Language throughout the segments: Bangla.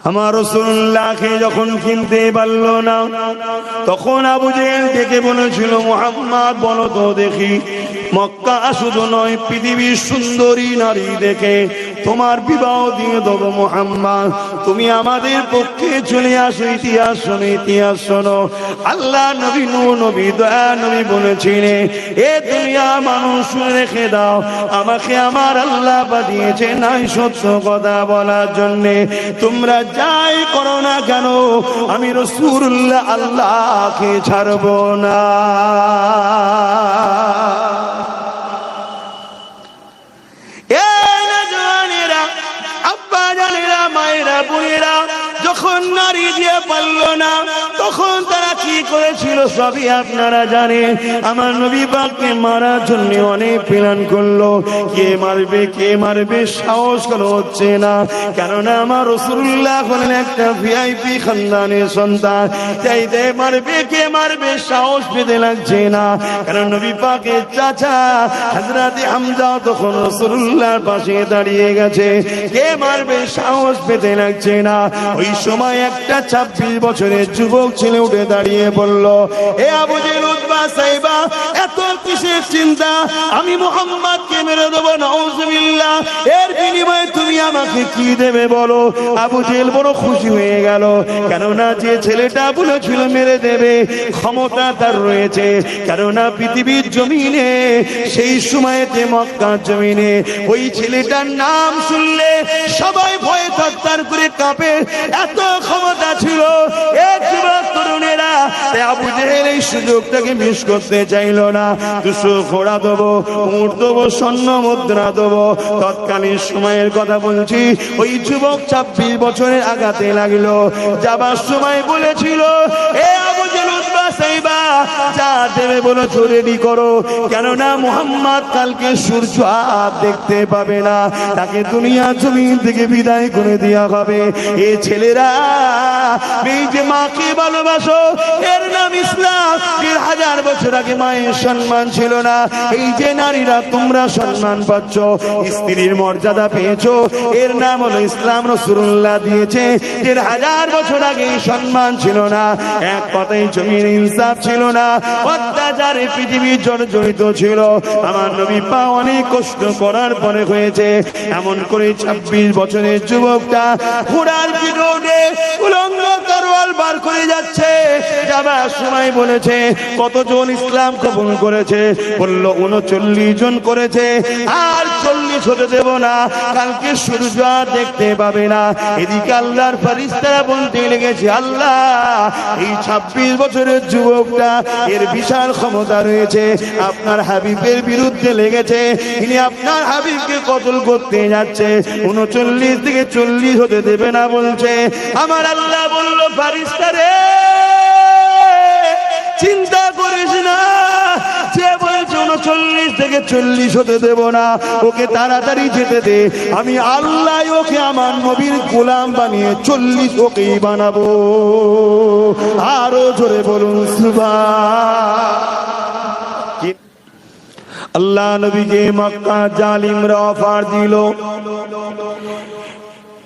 আমার রাসূলুল্লাহকে যখন চিনতে পারল না, তখন আবু জেহেল ডেকে বলেছিল, মুহাম্মদ বলো তো দেখি, মক্কা শুধু নয় পৃথিবীর সুন্দরী নারী দেখে তোমার বিবাহ দিয়ে দেবো মুহাম্মদ, তুমি আমাদের পক্ষে চলে আসো, ইতিহাস শোনো, ইতিহাস শোনো। আল্লাহ নবী নূহ নবী দয়া নবী বলেছিলেন, এ দুনিয়া মানুষ শুনে রেখে দাও, আমাকে আমার আল্লাহ পাঠিয়েছে নাই সত্য কথা বলার জন্যে। তোমরা যাই করো না কেন, আমি রাসূলুল্লাহ আল্লাহকে ছাড়বো না। যখন নারী দিয়ে পারল না, তখন তারা কি করেছিল সবই আপনারা জানেন। আমার নবী পাককে মারার জন্য অনেক প্ল্যান করলো, কে মারবে কে মারবে, সাহস কোনো হচ্ছে না। কেননা আমার রাসূলুল্লাহ হলেন একটা ভিআইপি খানদানের সন্তান, তাই মারবে কে মারবে সাহস পেতে লাগছে না। কারণ নবী পাকের চাচা হযরত হামজা তখন রাসূলুল্লাহর পাশে দাঁড়িয়ে গেছে, কে মারবে সাহস পেতে লাগছে না। ওই সময় একটা 26 বছরের যুবক ছেলে উঠে দাঁড়িয়ে বলল, এ আবু জেহেল উতবা সাইবা, এত কিসের চিন্তা, আমি মুহাম্মদকে মেরে দেবো, নাউযুবিল্লাহ, এর বিনিময়ে তুমি আমাকে কি দেবে বলো। আবু জেহেল বড় খুশি হয়ে গেল, কেননা যে ছেলেটা বলেছিল মেরে দেবে ক্ষমতা তার রয়েছে। কেননা পৃথিবীর জমিনে সেই সময়তে মক্কার জমিনে ওই ছেলেটার নাম শুনলে সবাই ভয়ে থরথর করে কাঁপে, এত ক্ষমতা ছিল এক যুবক তরুণেরা। তাই আবু জেহেল এই সুযোগটাকে মিস করতে চাইল না। 200 ঘোড়া দেবো, উট দেবো, স্বর্ণ মুদ্রা দেবো। তৎকালীন সময়ের কথা বলছি, ওই যুবক 26 বছরের আগাতে লাগলো। যাবার সময় বলেছিল, এ আবু জেহেল উতবা সাইবা, যা দেবে বলো রেডি করো, কেননা মুহাম্মদ কালকে সূর্য আর দেখতে পাবে না, তাকে দুনিয়া জমিন থেকে বিদায় করে দেওয়া হবে। এ ছেলেরা, এই যে মাকে ভালোবাসো, এর নাম ইসলাম। 1000 বছর আগে মায়ের সম্মান ছিল না, এই যে নারীরা তোমরা সম্মান পাচ্ছ, স্ত্রীর মর্যাদা পেয়েছো, এর নাম হলো ইসলাম। রাসূলুল্লাহ দিয়েছে। 1000 বছর আগে সম্মান ছিল না, এক কথায় জমির ইনসাফ ছিল না, অত্যাচারে পৃথিবী জর্জরিত ছিল। আমার নবী পা অনেক কষ্ট করার পরে হয়েছে। এমন করে 26 বছরের যুবকটা ঘোড়ার পিঠে উলঙ্গ তরোয়াল বার করে যাচ্ছে। যাবার সময় বলেছে, কতজন ইসলাম কবুল করেছে? বলল 39 জন করেছে, আর 40 হতে দেব না, কালকে সূর্য আর দেখতে পাবে না। এদিকে আল্লাহর ফেরেশতারা বলতে লেগেছে, আল্লাহ, এই 26 বছরের যুবকটা, এর বিশাল ক্ষমতা রয়েছে, আপনার হাবিবের বিরুদ্ধে লেগেছে, তিনি আপনার হাবিবকে কতল করতে যাচ্ছে, 39 থেকে 40 হতে দেবে না বলছে। আমার আল্লাহ বলল, ফেরেশতারে চিন্তা করিস না, যে বলছে 39 থেকে 40 হতে দেব না, ওকে তাড়াতাড়ি যেতে দে, আমি আল্লাহ ওকে আমার নবীর গোলাম বানিয়ে 40 ওকেই বানাবো। আরো জোরে বলুন সুবহান। আল্লাহ নবীকে মক্কা জালিমরা অফার দিল।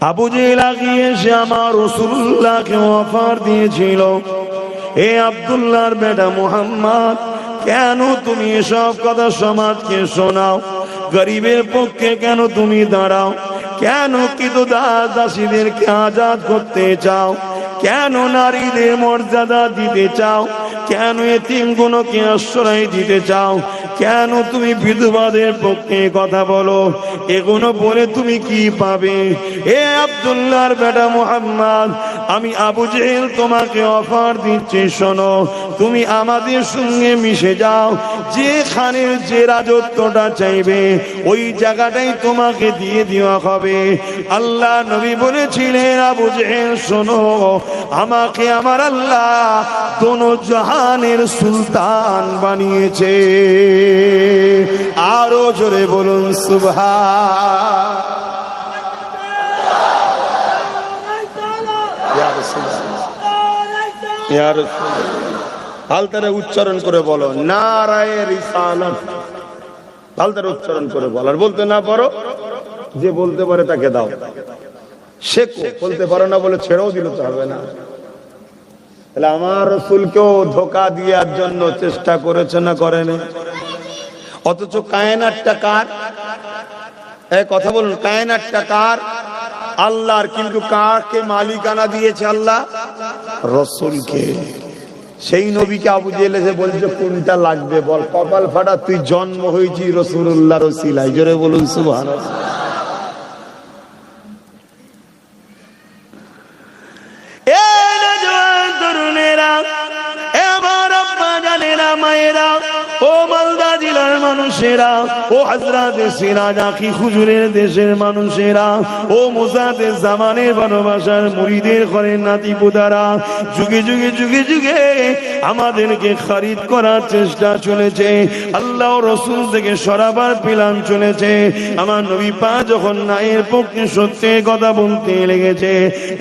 আবু জেহেল আগিয়ে এসে আমার রাসূলুল্লাহকে অফার দিয়েছিল, এ আব্দুল্লাহর বেটা মুহাম্মদ, কেন তুমি এসব কথা সমাজকে শোনাও? গরিবের পক্ষে কেন তুমি দাঁড়াও? কেন কিন্তু দাসীদেরকে আজাদ করতে চাও? কেন নারীদের মর্যাদা দিতে চাও? কেন এতিমগুলোকে আশ্রয় দিতে চাও? কেন তুমি বিধবাদের পক্ষে কথা বলো? এগুলো বলে তুমি কি পাবে? এ আব্দুল্লাহর বেটা মুহাম্মদ, আমি আবু জেহেল তোমাকে অফার দিচ্ছি, শোনো, তুমি আমাদের সঙ্গে মিশে যাও, যেখানে যে রাজত্বটা চাইবে ওই জায়গাটাই তোমাকে দিয়ে দেওয়া হবে। আল্লাহ নবী বলেছিলেন, আবু জেহেল শোনো, আমাকে আমার আল্লাহ দোনো জাহানের সুলতান বানিয়েছে। আরো জোরে বলুন সুবহান। আলতারে উচ্চারণ করে বলো, নারায়ে রিসালাত। আলতারে উচ্চারণ করে বলো, আর বলতে না পারো, যে বলতে পারে তাকে দাও। শেখো, বলতে পারো না বলে ছেড়েও দিলে তো হবে না। তাহলে আমার রাসূলকেও ধোঁকা দেওয়ার জন্য চেষ্টা করেছে না করেনি? অথচ কায়নাতটা কার? এই কথা বলুন, কায়নাতটা কার? আল্লাহর। কিন্তু কাকে মালিকানা দিয়েছে আল্লাহ? রাসূলকে। সেই নবীকে আবু জেহেল এসে বলছে কোনটা লাগবে বল। কপাল ফাটা, তুই জন্ম হয়েছি রাসূলুল্লাহর ওসিলায়। জোরে বলুন সুবহানাল্লাহ। এ নওজোয়ান তরুণেরা, এ আমার আব্বা জানেরা, মায়েরা, ও মালদা জেলার মানুষেরা, ও হযরত সিরাজ আখি হুজুরের দেশের মানুষেরা, ও মুজাদ্দেদ জামানের ভালোবাসার মুরিদের ঘরের নাতিপুতারা, যুগে যুগে যুগে যুগে আমাদেরকে খরিদ করার চেষ্টা চলেছে, আল্লাহ ও রাসূল থেকে সরাবার প্ল্যান চলেছে। আমার নবী পাক যখন ন্যায়ের পক্ষে সত্যের কথা বলতে লেগেছে,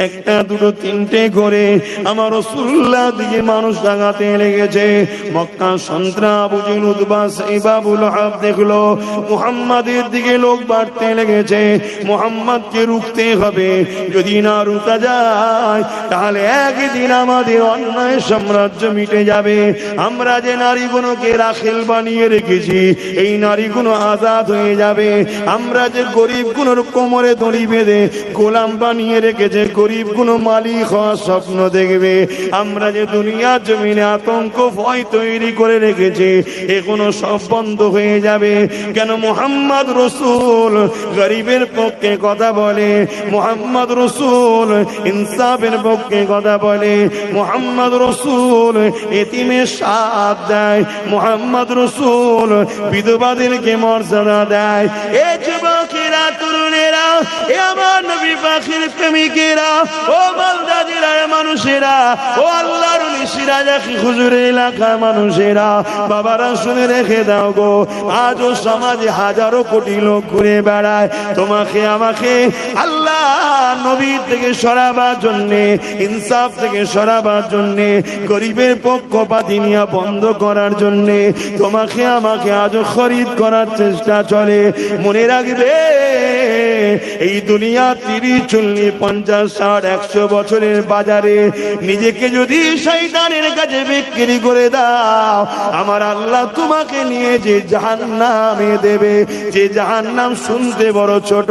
একটা দুটো তিনটে করে আমার রাসূলুল্লাহ দিকে মানুষ লাগাতে লেগেছে। মক্কা সন্ত্রাস আবু জেহেল, উতবা, সাইবা, আবু লাহাব দেখলো মুহাম্মাদের দিকে লোক বাড়তে লেগেছে। মুহাম্মাদকে রুখতে হবে, যদি না রুকা যায় তাহলে একদিন আমাদের অন্যায় সাম্রাজ্য মিটে যাবে। আমরা যে নারীগুলোকে রাখেল বানিয়ে রেখেছি, এই নারীগুলো আজাদ হয়ে যাবে। আমরা যে গরিবগুলোর কোমরে দড়ি বেঁধে গোলাম বানিয়ে রেখেছে, গরিবগুলো মালিক হওয়ার স্বপ্ন দেখবে। আমরা যে দুনিয়ার জমিনে আতঙ্ক ভয় তৈরি করে রেখেছি, এগুলো সব বন্ধ হয়ে যাবে। কেন? মুহাম্মদ রাসূল গরিবের পক্ষে কথা বলে, মুহাম্মদ রাসূল ইনসাফের পক্ষে কথা বলে, মুহাম্মদ রাসূল এতিমের সাথ দেয়, মুহাম্মদ রাসূল বিধবাদেরকে মর্যাদা দেয়। এ যুবকেরা, তরুণেরা, এ আমার নবী পাকের প্রেমিকেরা, ও মালদা জেলার মানুষেরা, ও আল্লাহর ওলি সিরাজ আখি হুজুরের এলাকার মানুষেরা, বাবারা শুনে রেখে দাও গো। আজও সমাজে হাজারো কোটি লোক ঘুরে বেড়ায়, তোমাকে আমাকে আল্লাহ নবীর থেকে সরাবার জন্যে, ইনসাফ থেকে সরাবার জন্যে, গরিবের পক্ষপাতি নিয়ে বন্ধ করার জন্যে তোমাকে আমাকে আজও খরিদ করার চেষ্টা চলে। মনে রাখবে, এই দুনিয়া 30, 40, 50, 60, 100 বছরের বাজারে নিজেকে যদি শয়তানের কাছে বিক্রি করে দাও, আমার আল্লাহ তোমাকে নিয়ে যে জাহান্নামে দেবে, যে জাহান্নাম শুনতে বড় ছোট,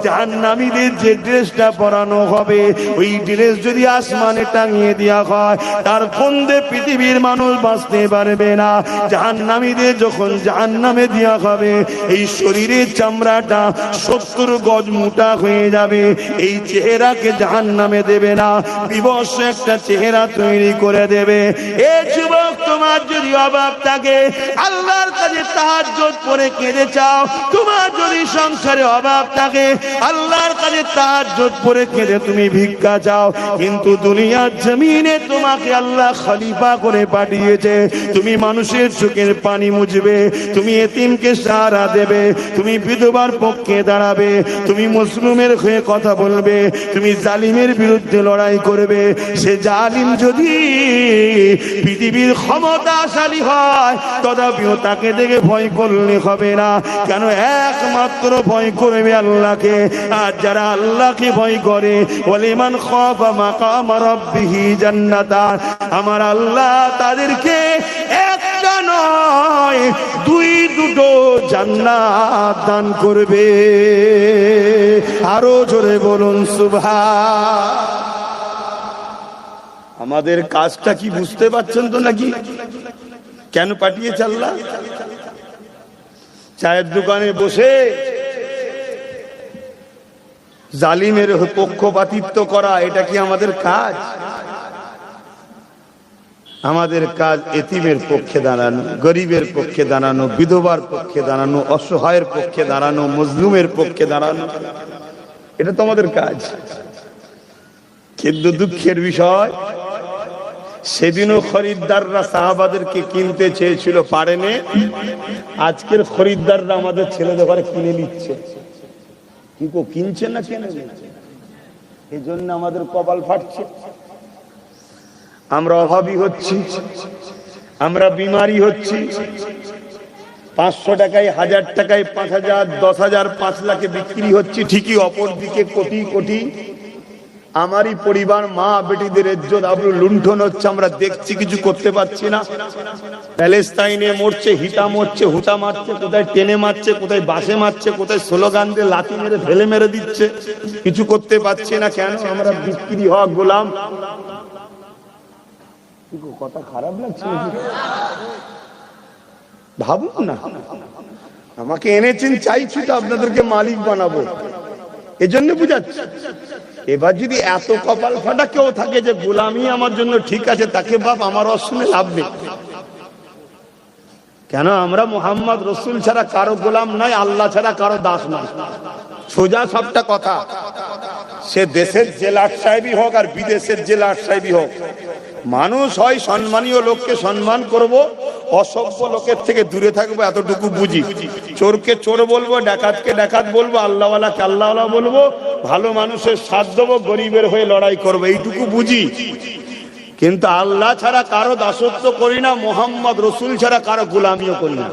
জাহান্নামীদের যে ড্রেসটা পরানো হবে, ওই ড্রেস যদি আসমানে টাঙিয়ে দেওয়া হয়, তার ফন্দে পৃথিবীর মানুষ বাঁচতে পারবে না। জাহান্নামীদের যখন জাহান্নামে দেওয়া হবে, এই শরীরের চামড়াটা 70 গজ মোটা হয়ে যাবে। এই চেহারাকে জাহান্নামে দেবে না, বিবশ একটা চেহারা তৈরি করে দেবে। এ যুবক, তোমার যদি অভাব থাকে, আল্লাহর কাছে তাহাজ্জুদ পড়ে কেঁদে চাও। তোমার যদি সংসারে অভাব থাকে, আল্লাহর কাছে তাহাজ্জুদ পড়ে কেঁদে তুমি ভিক্ষা চাও। কিন্তু দুনিয়ার জমিনে তোমাকে আল্লাহ খলিফা করে পাঠিয়েছে, তুমি মানুষের চোখের পানি মুছবে, তুমি এতিমকে সাহারা দেবে, তুমি বিধবার পক্ষে দাঁড়াবে, তুমি মুসলিমের হয়ে কথা বলবে, তুমি জালিমের বিরুদ্ধে লড়াই করবে। সে জালিম যদি পৃথিবীর ক্ষমতাশালী হয়, তথাপিও তাকে দেখে ভয় করলে হবে না। কেন? একমাত্র ভয় করবে আল্লাহকে। আর যারা আল্লাহকে ভয় করে, ওয়ালিমান খাফা মাকাম রাব্বিহি জান্নাতান, আমার আল্লাহ তাদেরকে একটা নয়, 2 জান্নাত দান করবে। আরো জোরে বলুন সুবহান। আমাদের কাজটা কি বুঝতে পারছেন তো নাকি? কেন পাঠিয়েছে আল্লাহ? চায়ের দোকানে বসে জালিমের পক্ষপাতিত্ব করা, এটা কি আমাদের কাজ? আমাদের কাজ এতিমের পক্ষে দাঁড়ানো, গরিবের পক্ষে দাঁড়ানো, বিধবার পক্ষে দাঁড়ানো, অসহায়ের পক্ষে দাঁড়ানো, মজলুমের পক্ষে দাঁড়ানো, এটা তো আমাদের কাজ। কিন্তু দুঃখের বিষয়, সেদিনও খরিদ্দাররা সাহাবাদেরকে কিনতে চেয়েছিল, পারেনি। আজকের খরিদ্দাররা আমাদের ছেলেদের ঘরে কিনে নিচ্ছে। কি কিনছে না কেনে নিচ্ছে? এই জন্য আমাদের কপাল ফাটছে। আমরা অভাবী হচ্ছি, আমরা বিমারি হচ্ছি। 500 টাকায়, 1000 টাকায় 5000, 10,000, 5 লাখে বিক্রি হচ্ছে ঠিকই, অপর দিকে কোটি কোটি আমারই পরিবার মা বেটিদের ইজ্জত আবরু লুণ্ঠন হচ্ছে, আমরা দেখছি, কিছু করতে পারছি না। প্যালেস্তাইনে মরছে, হিতা মরছে, হুতা মারছে, কোথায় টেনে মারছে, কোথায় বাসে মারছে, কোথায় স্লোগান দিয়ে লাথি মেরে ফেলে মেরে দিচ্ছে, কিছু করতে পারছি না। কেন? আমরা বিক্রি হওয়া গোলাম। কথা খারাপ লাগছে? ভাবুন না, আমাকে এনেছেন, চাইছি তো আপনাদেরকে মালিক বানাবো, এজন্য বুঝাচ্ছি। এবার যদি এত কপাল ফাটা কেউ থাকে যে গোলামি আমার জন্য ঠিক আছে, তাকে বাপ আমার অশুনে লাভ নেই। কেন? আমরা মুহাম্মদ রসুল ছাড়া কারো গোলাম নয়, আল্লাহ ছাড়া কারো দাস নয়। সোজা সবটা কথা। সে দেশের জেলার সাহেবই হোক আর বিদেশের জেলার সাহেবই হোক, মানুষ হয় সম্মানীয় লোককে সম্মান করব, অসভ্য লোকের থেকে দূরে থাকবো, এতটুকু বুঝি। চোরকে চোর বলবো, ডাকাতকে ডাকাত বলবো, আল্লাহওয়ালাকে আল্লাহওয়ালা বলবো, ভালো মানুষের সাথ দেবো, গরিবের হয়ে লড়াই করবো, এইটুকু বুঝি। কিন্তু আল্লাহ ছাড়া কারো দাসত্ব করি না, মুহাম্মদ রসুল ছাড়া কারো গোলামিও করি না।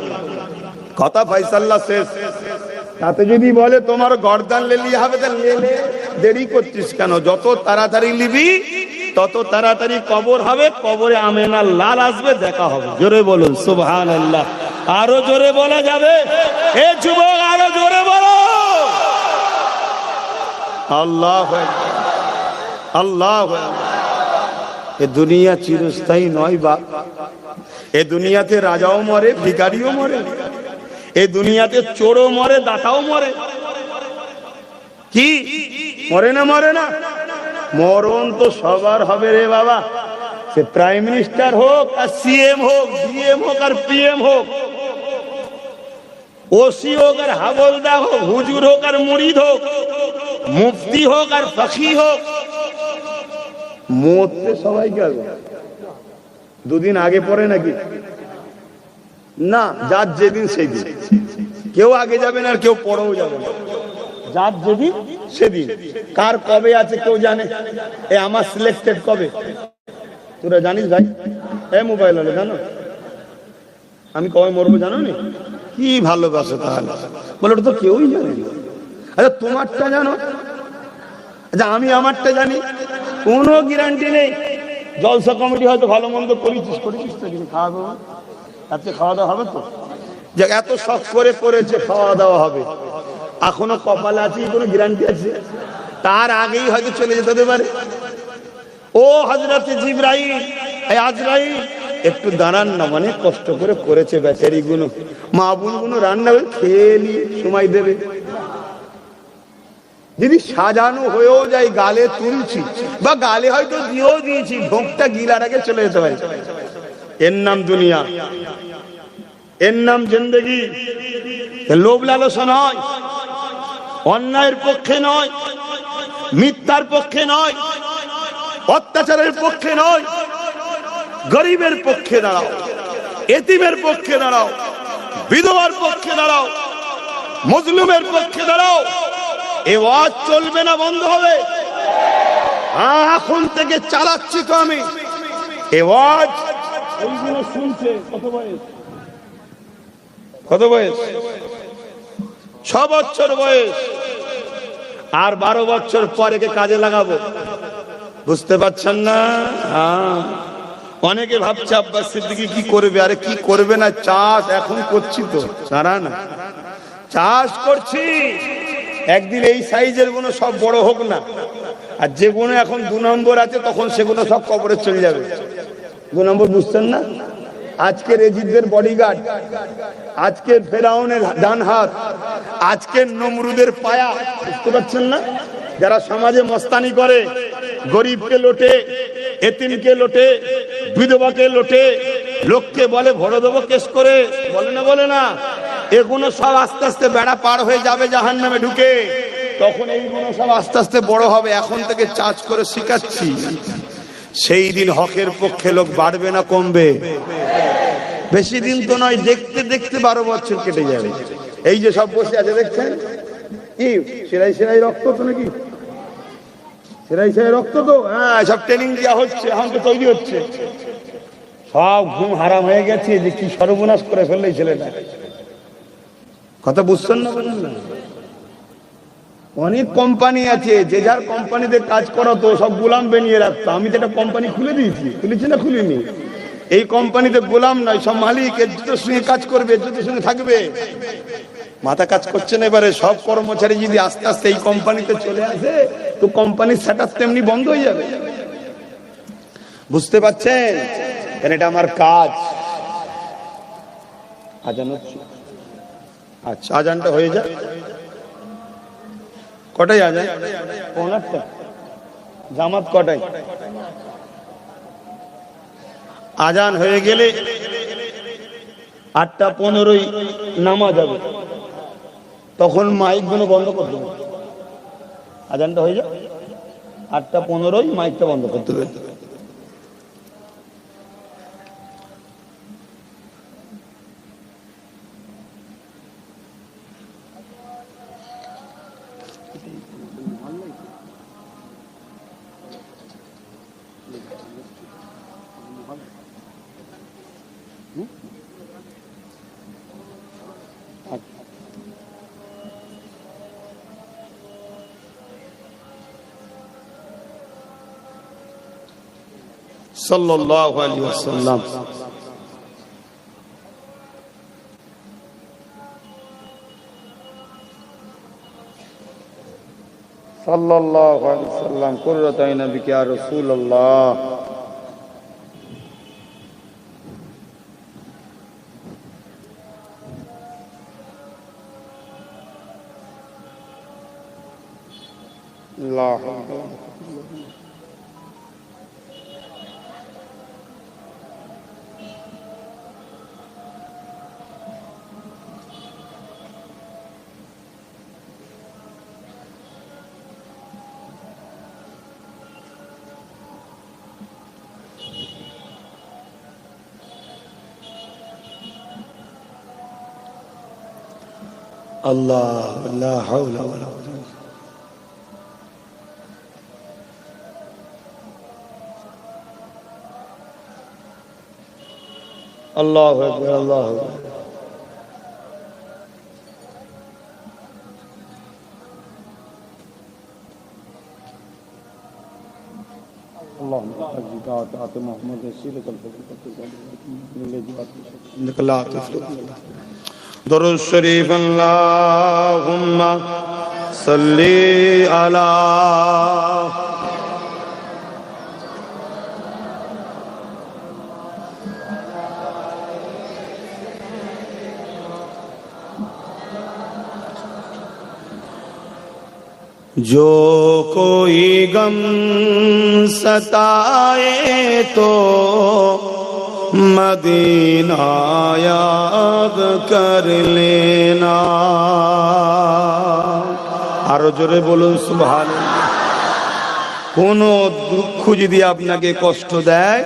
কথা ফাইসাল্লাহ শেষ। তাতে যদি বলে তোমার গর্দান লেলিয়ে হবে, তা লেলে, দেরি করছিস কেন? যত তাড়াতাড়ি নিবি তত তাড়াতাড়ি কবর হবে, কবরে আমেনার লাল আসবে, দেখা হবে। জোরে বলুন সুবহানাল্লাহ। আরো জোরে বলা যাবে? এ যুবক, আরো জোরে বলো আল্লাহু আকবার, আল্লাহু আকবার। এ দুনিয়া চিরস্থায়ী নয় বাপ। এ দুনিয়াতে রাজাও মরে, ভিখারিও মরে, এ দুনিয়াতে চোরও মরে, দাতাও মরে। কি মরে না? মরে না? মরণ তো সবার হবে রে বাবা। সে প্রাইম মিনিস্টার হোক আর সিএম হোক, ডিএম হোক আর পিএম হোক, ওসি হোক আর হাবলদার হোক, হুজুর হোক আর মুরিদ হোক, মুফতি হোক আর ফকি হোক, মরতে সবাই গেল। দুদিন আগে পরে নাকি? না, যার যেদিন সেই দিন। কেউ আগে যাবে না আর কেউ পরেও যাবে না, যার যেদিন সেদিন। কার কবে আছে কেউ জানে? এ আমার সিলেক্টেড কবে তোরা জানিস ভাই? এ মোবাইল হলে জানো আমি কবে মরবো জানো নি? কি ভালোবাসো তাহলে? বলে ওটা তো কেউই জানে না। আচ্ছা তোমারটা জানো? আচ্ছা আমি আমারটা জানি? কোনো গ্যারান্টি নেই। জলসা কমিটি হয়তো ভালো মন্দ করেছিস তো, কিন্তু খাওয়া দাওয়া, আজকে খাওয়া দাওয়া হবে তো? যে এত শখ করে করেছে, খাওয়া দাওয়া হবে, এখনো কপালে আছে, কোনো গ্যারান্টি আছে? তার আগেই হয়তো চলে যেতে হতে পারে। ও হযরত জিবরাইল, এই আজরাইল একটু দাঁড়ান না, মানে কষ্ট করে করেছে বেচারি গুলো, মা বোন গুলো রান্না করে খেয়ে সময় দেবে। যদি সাজানো হয়েও যায়, গালে তুলছি বা গালে হয়তো দিয়েও দিয়েছি, ঢোকটা গিলার আগে চলে যেতে পারে। এর নাম দুনিয়া, এর নাম জিন্দেগি। লোভ লালসা নয়, অন্যায়ের পক্ষে নয়, মিথ্যার পক্ষে নয়, অত্যাচারের পক্ষে নয়, গরিবের পক্ষে দাঁড়াও, এতিমের পক্ষে দাঁড়াও, বিধবার পক্ষে দাঁড়াও, মজলুমের পক্ষে দাঁড়াও। এ ওয়াজ চলবে না, বন্ধ হবে? এখন থেকে চালাচ্ছি তো আমি এ ওয়াজ। ওইগুলো শুনছে। কত বয়স? কত বয়স? 6 বছর বয়স। আর 12 বছর পরে কাজে লাগাবো, বুঝতে পারছেন না? অনেকে ভাবছে আব্বাস সিদ্দিকী কি করবে। আরে কি করবে না, চাষ এখন করছি তো, সারা না চাষ করছি। একদিন এই সাইজের গুলো সব বড় হোক না, আর যেগুলো এখন 2 নম্বর আছে তখন সেগুলো সব কবরে চলে যাবে। 2 নম্বর বুঝছেন না? আজকের এজিদদের বডিগার্ড, আজকের ফেরাউনের ডান হাত, আজকের নমরুদের পায়া, বুঝতে পারছেন না? যারা সমাজে মস্তানি করে, গরিবকে লোটে, এতিমকে লোটে, বিধবাকে লোটে, লোককে বলে ভরে দেবো কেস করে, বলে না? বলে না? এগুলো সব আস্তে আস্তে বেড়া পার হয়ে যাবে জাহান্নামে ঢুকে, তখন এইগুলো সব আস্তে আস্তে বড় হবে। এখন থেকে চার্জ করে শিখাচ্ছি, সেই দিন হকের পক্ষে লোক বাড়বে না কমবে? বেশি দিন তো নয়, দেখতে দেখতে 12 বছর কেটে যাবে। এই যে সব বসে আছে দেখছেন, কি সেরাই সেরাই রক্ত তো নাকি? সেরাই সেরাই রক্ত তো, হ্যাঁ, সব ট্রেনিং দেওয়া হচ্ছে, এখন তো তৈরি হচ্ছে। সব ঘুম হারাম হয়ে গেছে, যে কি সর্বনাশ করে ফেললে ছেলেটা। কথা বুঝছেন না? বলেন না? অনেক কোম্পানি আছে, যে যার কোম্পানিতে কাজ করাতো সব গোলাম বানিয়ে রাখতো। আমি তো একটা কোম্পানি খুলে দিয়েছি, খুলেছি না খুলিনি? এই কোম্পানিতে গোলাম নয়, সব মালিক এর সঙ্গে কাজ করবে, এর সঙ্গে থাকবে। মাথা কাজ করছে না। এবারে সব কর্মচারী যদি আস্তে আস্তে এই কোম্পানিতে চলে আসে, তো কোম্পানির সেটআপ তেমনি বন্ধ হয়ে যাবে। বুঝতে পারছেন? এটা আমার কাজ। আজান হচ্ছে? আচ্ছা, আজানটা হয়ে যায়। কটায় আজান? 8:30। জামাত কটায়? আজান হয়ে গেলে 8:15 নামাজ হবে, তখন মাইক গুলো বন্ধ করতে হবে। আজানটা হয়ে যায় 8:15, মাইকটা বন্ধ করতে হবে। সাল্লাল্লাহু আলাইহি ওয়াসাল্লাম। সাল্লাল্লাহু আলাইহি ওয়াসাল্লাম। কুররাতু আইনা বিকা ইয়া রাসূলুল্লাহ। আল্লাহু আকবার। আল্লাহ, লা হাওলা ওয়ালা কুওয়াতা। আল্লাহু আকবার, আল্লাহু আকবার। اللهم اجب دعوات محمد وسيلة الفضل درود شریف اللهم صل علی जो कोई गम सताए तो मदीना याद कर लेना। আরো জোরে বলুন সুবহানাল্লাহ। কোন দুঃখ যদি আপনাকে কষ্ট দেয়,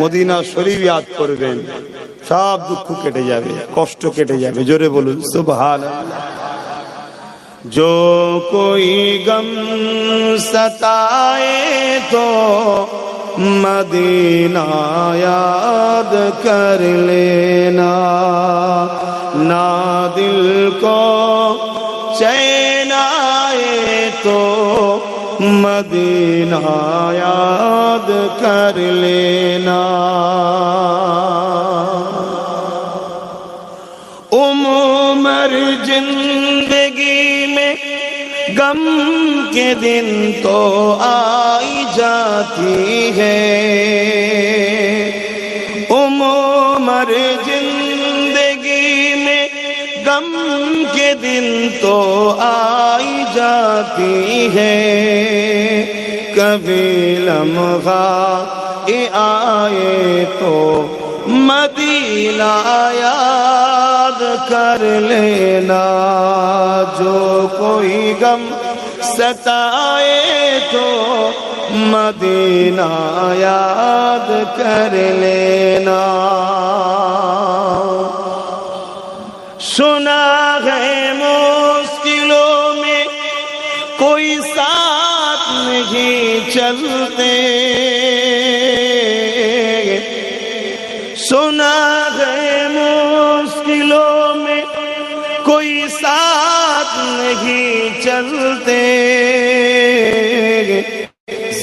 মদিনা শরীফ ইয়াদ করবেন, সব দুঃখ কেটে যাবে, কষ্ট কেটে যাবে। জোরে বলুন সুবহানাল্লাহ। जो कोई गम सताए तो मदीना याद कर लेना। ना दिल को चैन आए तो मदीना याद कर लेना। उम्र जिंदगी में गम के दिन तो आई जाती है। उम्र जिंदगी में गम के दिन तो आई जाती है। कभी लम्हा आए तो मदीना याद कर लेना। जो कोई गम सताए तो मदीना याद कर लेना। सुना है मुश्किलों में कोई साथ नहीं चलते। सुना है मुश्किलों में कोई साथ नहीं चलते। बनते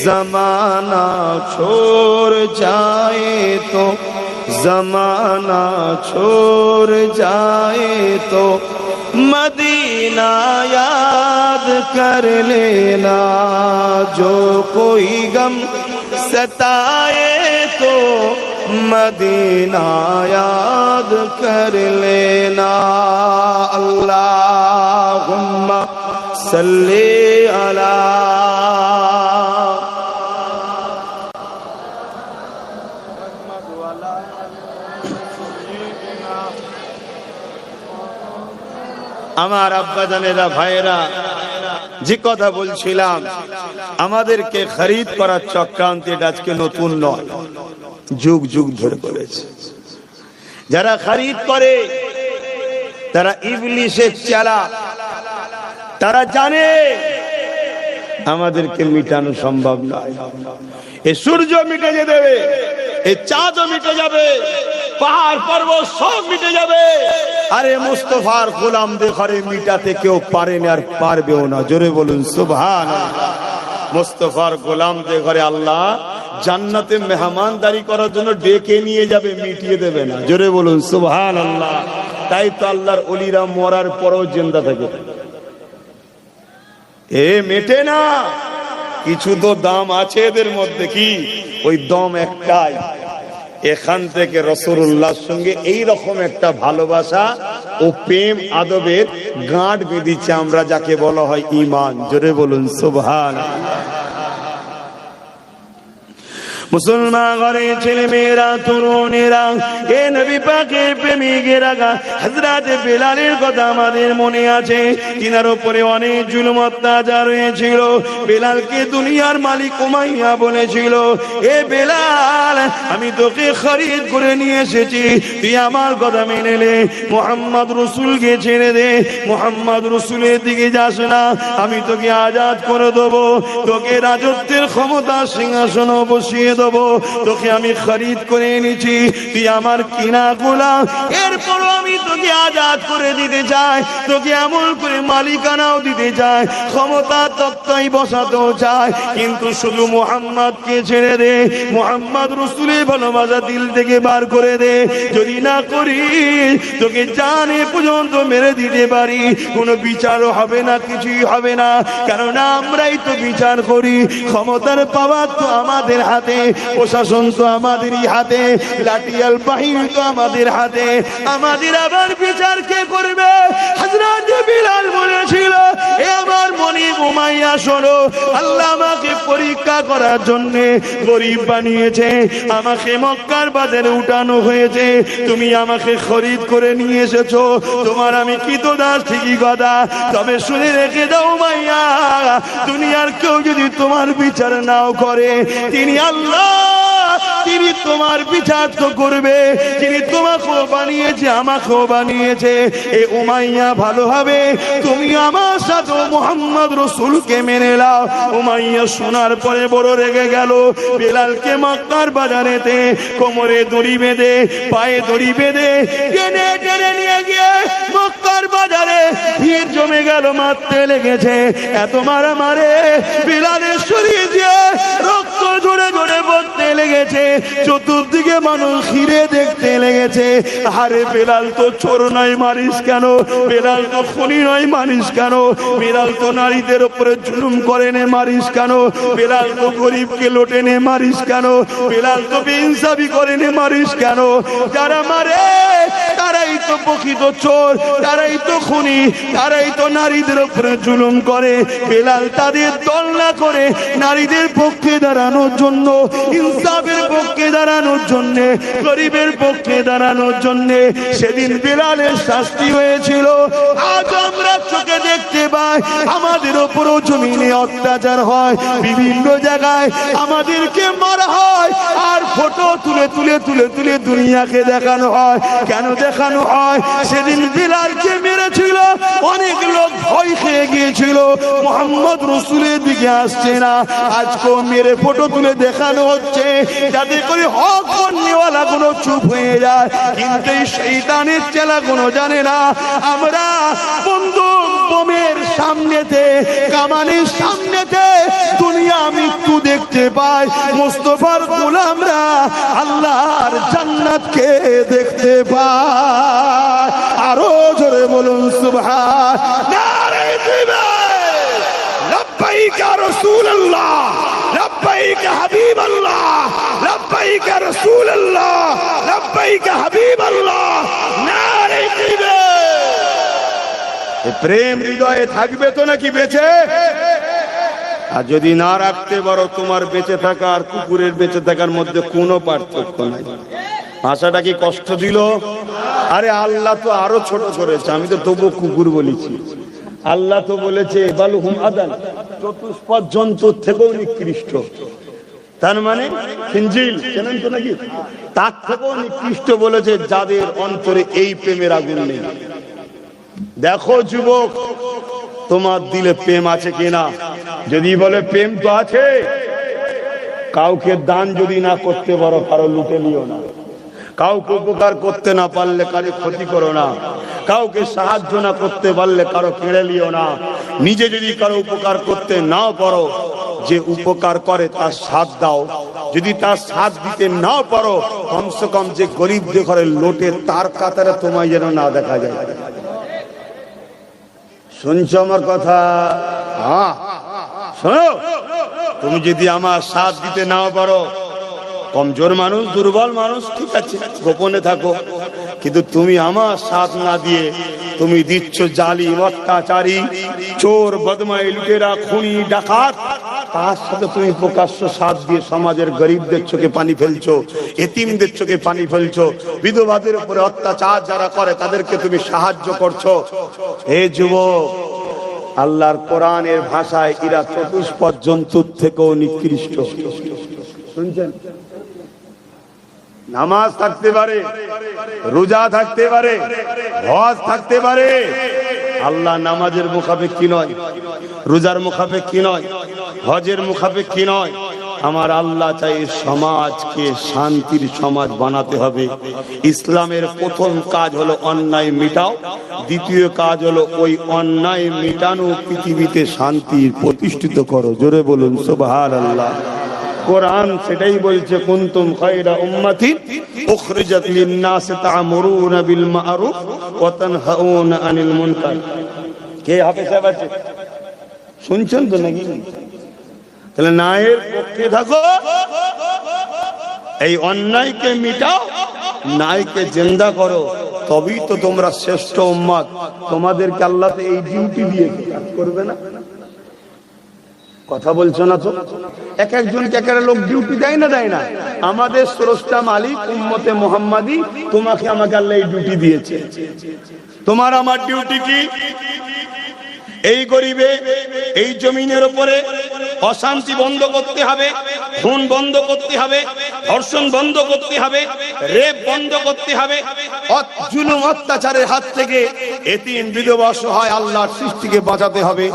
जमाना छोड़ जाए तो, जमाना छोड़ जाए तो मदीना याद कर लेना। जो कोई गम सताए तो मदीना याद कर लेना। अल्लाहुम्मा सल्ली अला। আমার আব্বা জানেরা ভাইরা, যে কথা বলছিলাম আমাদেরকে খরিদ করার চক্রান্ত এটা আজকে নতুন নয়, যুগ যুগ ধরে করেছে। যারা খরিদ করে তারা ইবলিসের চেলা, তারা জানে আমাদেরকে মিটানো সম্ভব নয়। এই সূর্য মিটে যেতে দেবে, এই চাঁদও মিটে যাবে, পাহাড় পর্বত সব মিটে যাবে, আরে মুস্তাফার গোলামদের ঘরে মিটাতে কেউ পারে না আর পারবেও না। জোরে বলুন সুবহানাল্লাহ। মুস্তাফার গোলামদের ঘরে আল্লাহ জান্নাতে মেহমানদারি করার জন্য ডেকে নিয়ে যাবে, মিটিয়ে দেবে না। জোরে বলুন সুবহানাল্লাহ। তাই তো আল্লাহর ওলিরা মরার পরও জিন্দা থাকে, এ মেটে না। কিছু তো দাম আছে এদের মধ্যে, কি ওই দম একটাই, এখান থেকে রাসূলুল্লাহর সঙ্গে এই রকম একটা ভালোবাসা ও প্রেম আদবের গাঁট বেঁধেছে আমরা, যাকে বলা হয় ঈমান। জোরে বলুন সুবহানাল্লাহ। মুসলমান ঘরের ছেলে মেয়েরা, তরুণেরা, এ নবী পাকের প্রেমিকেরা, হযরত বেলালের কথা আমাদের মনে আছে। তিনার উপরে অনেক জুলুম অত্যাচার হয়েছিল। বেলালকে দুনিয়ার মালিক উমাইয়া বলেছিল, এ বেলাল, আমি তোকে খরিদ করে নিয়ে এসেছি, তুই আমার কথা মেনে নে, মুহাম্মদ রাসূলকে ছেড়ে দে, মুহাম্মদ রাসূলের দিকে যাস না, আমি তোকে আজাদ করে দেবো, তোকে রাজত্বের ক্ষমতা সিংহাসন বসিয়ে দেবো, তোকে আমি খরিদ করে এনেছি, তুই আমার কিনা গোলাম। এরপরও আমি তোকে আজাদ করে দিতে চাই, তোকে এমন করে মালিকানাও দিতে চাই, ক্ষমতা তত্ত্বাই বসাতেও চাই, কিন্তু শুধু মুহাম্মদকে ছেড়ে দে, মুহাম্মদ রাসূলের ভালোবাসা দিল থেকে বার করে দে। যদি না করি তোকে জানে পর্যন্ত মেরে দিতে পারি, কোনো বিচারও হবে না, কিছুই হবে না, কারণ আমরাই তো বিচার করি। ক্ষমতার পাওয়ার তো আমাদের হাতে, প্রশাসন তো আমাদেরই হাতে, লাঠিয়াল বাহিনী তো আমাদের হাতে, আমাদের আবার বিচার কে করবে? হযরত বিলাল বলেছিল, এ আমার মনিব উমাইয়া শোনো, আল্লাহ আমাকে পরীক্ষা করার জন্য গরিব বানিয়েছে, আমাকে মক্কার বাজারে উঠানো হয়েছে, তুমি আমাকে খরিদ করে নিয়ে এসেছো, তোমার আমি কৃতদাস ঠিকই কথা, তবে শুনে রেখে দাও উমাইয়া, দুনিয়ার কেউ যদি তোমার বিচার নাও করে, তিনি আল্লাহ, তিনি তোমার বিচার তো করবে, তিনি তোমাকেও বানিয়েছে আমাকেও বানিয়েছে। এ উমাইয়া ভালো হবে তুমি আমার সাথে মুহাম্মদ রাসূলকে মেনে নাও। উমাইয়া শোনার পরে বড় রেগে গেল, বেলালকে মক্কার বাজারেতে কোমরে দড়ি বেঁধে, পায়ে দড়ি বেঁধে টেনে টেনে নিয়ে গিয়ে মক্কার বাজারে ভিড় জমে গেল, মারতে লেগেছে। এত মারা মারে বেলালের শরীর দিয়ে রক্ত ঝরে ঝরে পড়তে লেগেছে, চতুর্দিকে মানুষ ঘিরে দেখতে লেগেছে। আরে বেলাল তো চোর নয়, মারিস কেন? বেলাল তো খুনি নয়, মারিস কেন? বেলাল তো নারীদের উপরে জুলুম করে নে, মারিস কেন? বেলাল তো গরিবকে লোটে নে, মারিস কেন? বেলাল তো বেইনসাফি করে নে, মারিস কেন? যারা মারে তারাই তো প্রকৃত চোর, তারাই তো খুনি, তারাই তো নারীদের উপরে জুলুম করে। বেলাল তাদের দল না করে নারীদের পক্ষে দাঁড়ানোর জন্য, ইনসাফের পক্ষে দাঁড়ানোর জন্য, গরিবের পক্ষে দাঁড়ানোর জন্য সেদিন বেলালের শাস্তি হয়েছিল। আজ আমরা চোখে দেখতে পাই আমাদের উপরও জমিনে অত্যাচার হয়, বিভিন্ন জায়গায় আমাদেরকে মারা হয়, আর ফটো তুলে তুলে তুলে তুলে দুনিয়াকে দেখানো হয়। কেন দেখানো হয়? সেদিন বেলালকে মেরেছিল, অনেক লোক ভয় খেয়ে গিয়েছিল, মুহাম্মদ রাসূলের দিকে আসছে না, আজকেও মেরে ফটো তুলে দেখানো হচ্ছে যাতে করে হক বন্যওয়ালা গুলো চুপ হয়ে যায়। কিন্তু এই শয়তানের চেলা গুলো জানে না আমরা বন্ধু বোমের সামনেতে, কামানের সামনেতে দুনিয়া মৃত্যু দেখতে পায়, মুস্তাফার গোলামরা আল্লাহর জান্নাতকে দেখতে পায়। আরো জোরে বলুন সুবহান। নারে তাকবীর। লব্বাইক ইয়া রাসূলুল্লাহ, লব্বাইক ইয়া হাবিবাল্লাহ, লব্বাইক ইয়া রাসূলুল্লাহ, লব্বাইক ইয়া হাবিবাল্লাহ। নারে তাকবীর। এই প্রেম হৃদয়ে থাকবে তো নাকি বেঁচে? আর যদি না রাখতে পারো, তোমার বেঁচে থাকা আর কুকুরের বেঁচে থাকার মধ্যে কোনো পার্থক্য নাই। ভাষাটা কি কষ্ট দিল? আরে আল্লাহ তো আরো ছোট করেছে, আমি তো তবু কুকুর বলেছি। আল্লাহ তো বলেছে বালুহুম আদান, চতুষ্পদ জন্তুর থেকেও নিকৃষ্ট। তার মানে খিনজিল জানেন তো নাকি, তার থেকেও নিকৃষ্ট বলেছে যাদের অন্তরে এই প্রেমের আগুন নেই। দেখো যুবক, তোমার দিলে প্রেম আছে কিনা? যদি বলে প্রেম তো আছে, কাউকে দান যদি না করতে পারো, কারো লুটে নিও না। কাউকে উপকার করতে না পারলে কারো ক্ষতি করো না। কাউকে সাহায্য না করতে পারলে কারো কেড়ে নিও না। নিজে যদি কারো উপকার করতে নাও পারো, যে উপকার করে তার সাথ দাও। যদি তার সাথ দিতে নাও পারো, কমসে কম যে গরিব যে ঘরে লোটে তার কাতারে তোমায় যেন না দেখা যায়। শুনছো আমার কথা? হ্যাঁ শোনো, তুমি যদি আমার সাথ দিতে নাও পারো, কমজোর মানুষ, দুর্বল মানুষ, ঠিক আছে গোপনে থাকো, কিন্তু তুমি আমার সাথ না দিয়ে তুমি দিচ্ছ জালিম, অত্যাচারী, চোর, বদমাই, লুটেরা, খুনি, ডাকাত, তার সাথে তুমি প্রকাশ্য সাথ দিয়ে সমাজের গরিবদের চোখে পানি ফেলছো, এতিমদের চোখে পানি ফেলছো, বিধবাদের উপরে অত্যাচার যারা করে তাদেরকে তুমি সাহায্য করছো। হে যুবক, আল্লাহর কোরআনের ভাষায় এরা চতুষ্পদ জন্তুর থেকেও নিকৃষ্ট। শুনছেন? নামাজ থাকতে পারে, রোজা থাকতে পারে, হজ থাকতে পারে, আল্লাহ নামাজের মুখাপেক্ষী নয়, রোজার মুখাপেক্ষী নয়, হজের মুখাপেক্ষী নয়। আমার আল্লাহ চাই সমাজকে শান্তির সমাজ বানাতে হবে। ইসলামের প্রথম কাজ হলো অন্যায় মিটাও, দ্বিতীয় কাজ হলো ওই অন্যায় মিটানো পৃথিবীতে শান্তি প্রতিষ্ঠিত করো। জোরে বলুন সুবহানাল্লাহ। কোরআন সেটাই বলছে, কুনতুম খায়রা উম্মাতিন উখরিজাত লিন-নাস তা'মুরুনা বিল মা'রুফ ওয়া তানহাউনা আনিল মুনকার। কে হাফেজ সাহেব আছে? শুনছেন তো নাকি? তাহলে ন্যায়ের পক্ষে থাকো, এই অন্যায়কে মিটাও, ন্যায়কে জিন্দা করো, তবেই তো তোমরা শ্রেষ্ঠ উম্মত। তোমাদেরকে আল্লাহ তো এই ডিউটি দিয়ে কাজ করবে না? কথা বলছো না তো? এক একজনকে এক একটা লোক ডিউটি দেয় না, দেয় না? আমাদের স্রষ্টা মালিক উম্মতে মুহাম্মাদি, তোমাকে আমাকে আল্লাহ এই ডিউটি দিয়েছে। তোমার আমার ডিউটি কি? এই গরিবে, এই জমিনের উপরে অশান্তি বন্ধ করতে হবে, খুন বন্ধ করতে হবে, ধর্ষণ বন্ধ করতে হবে, রেপ বন্ধ করতে হবে, জুলুম অত্যাচারের হাত থেকে এতিম, বিধবা, অসহায় আল্লাহর সৃষ্টিকে বাঁচাতে হবে।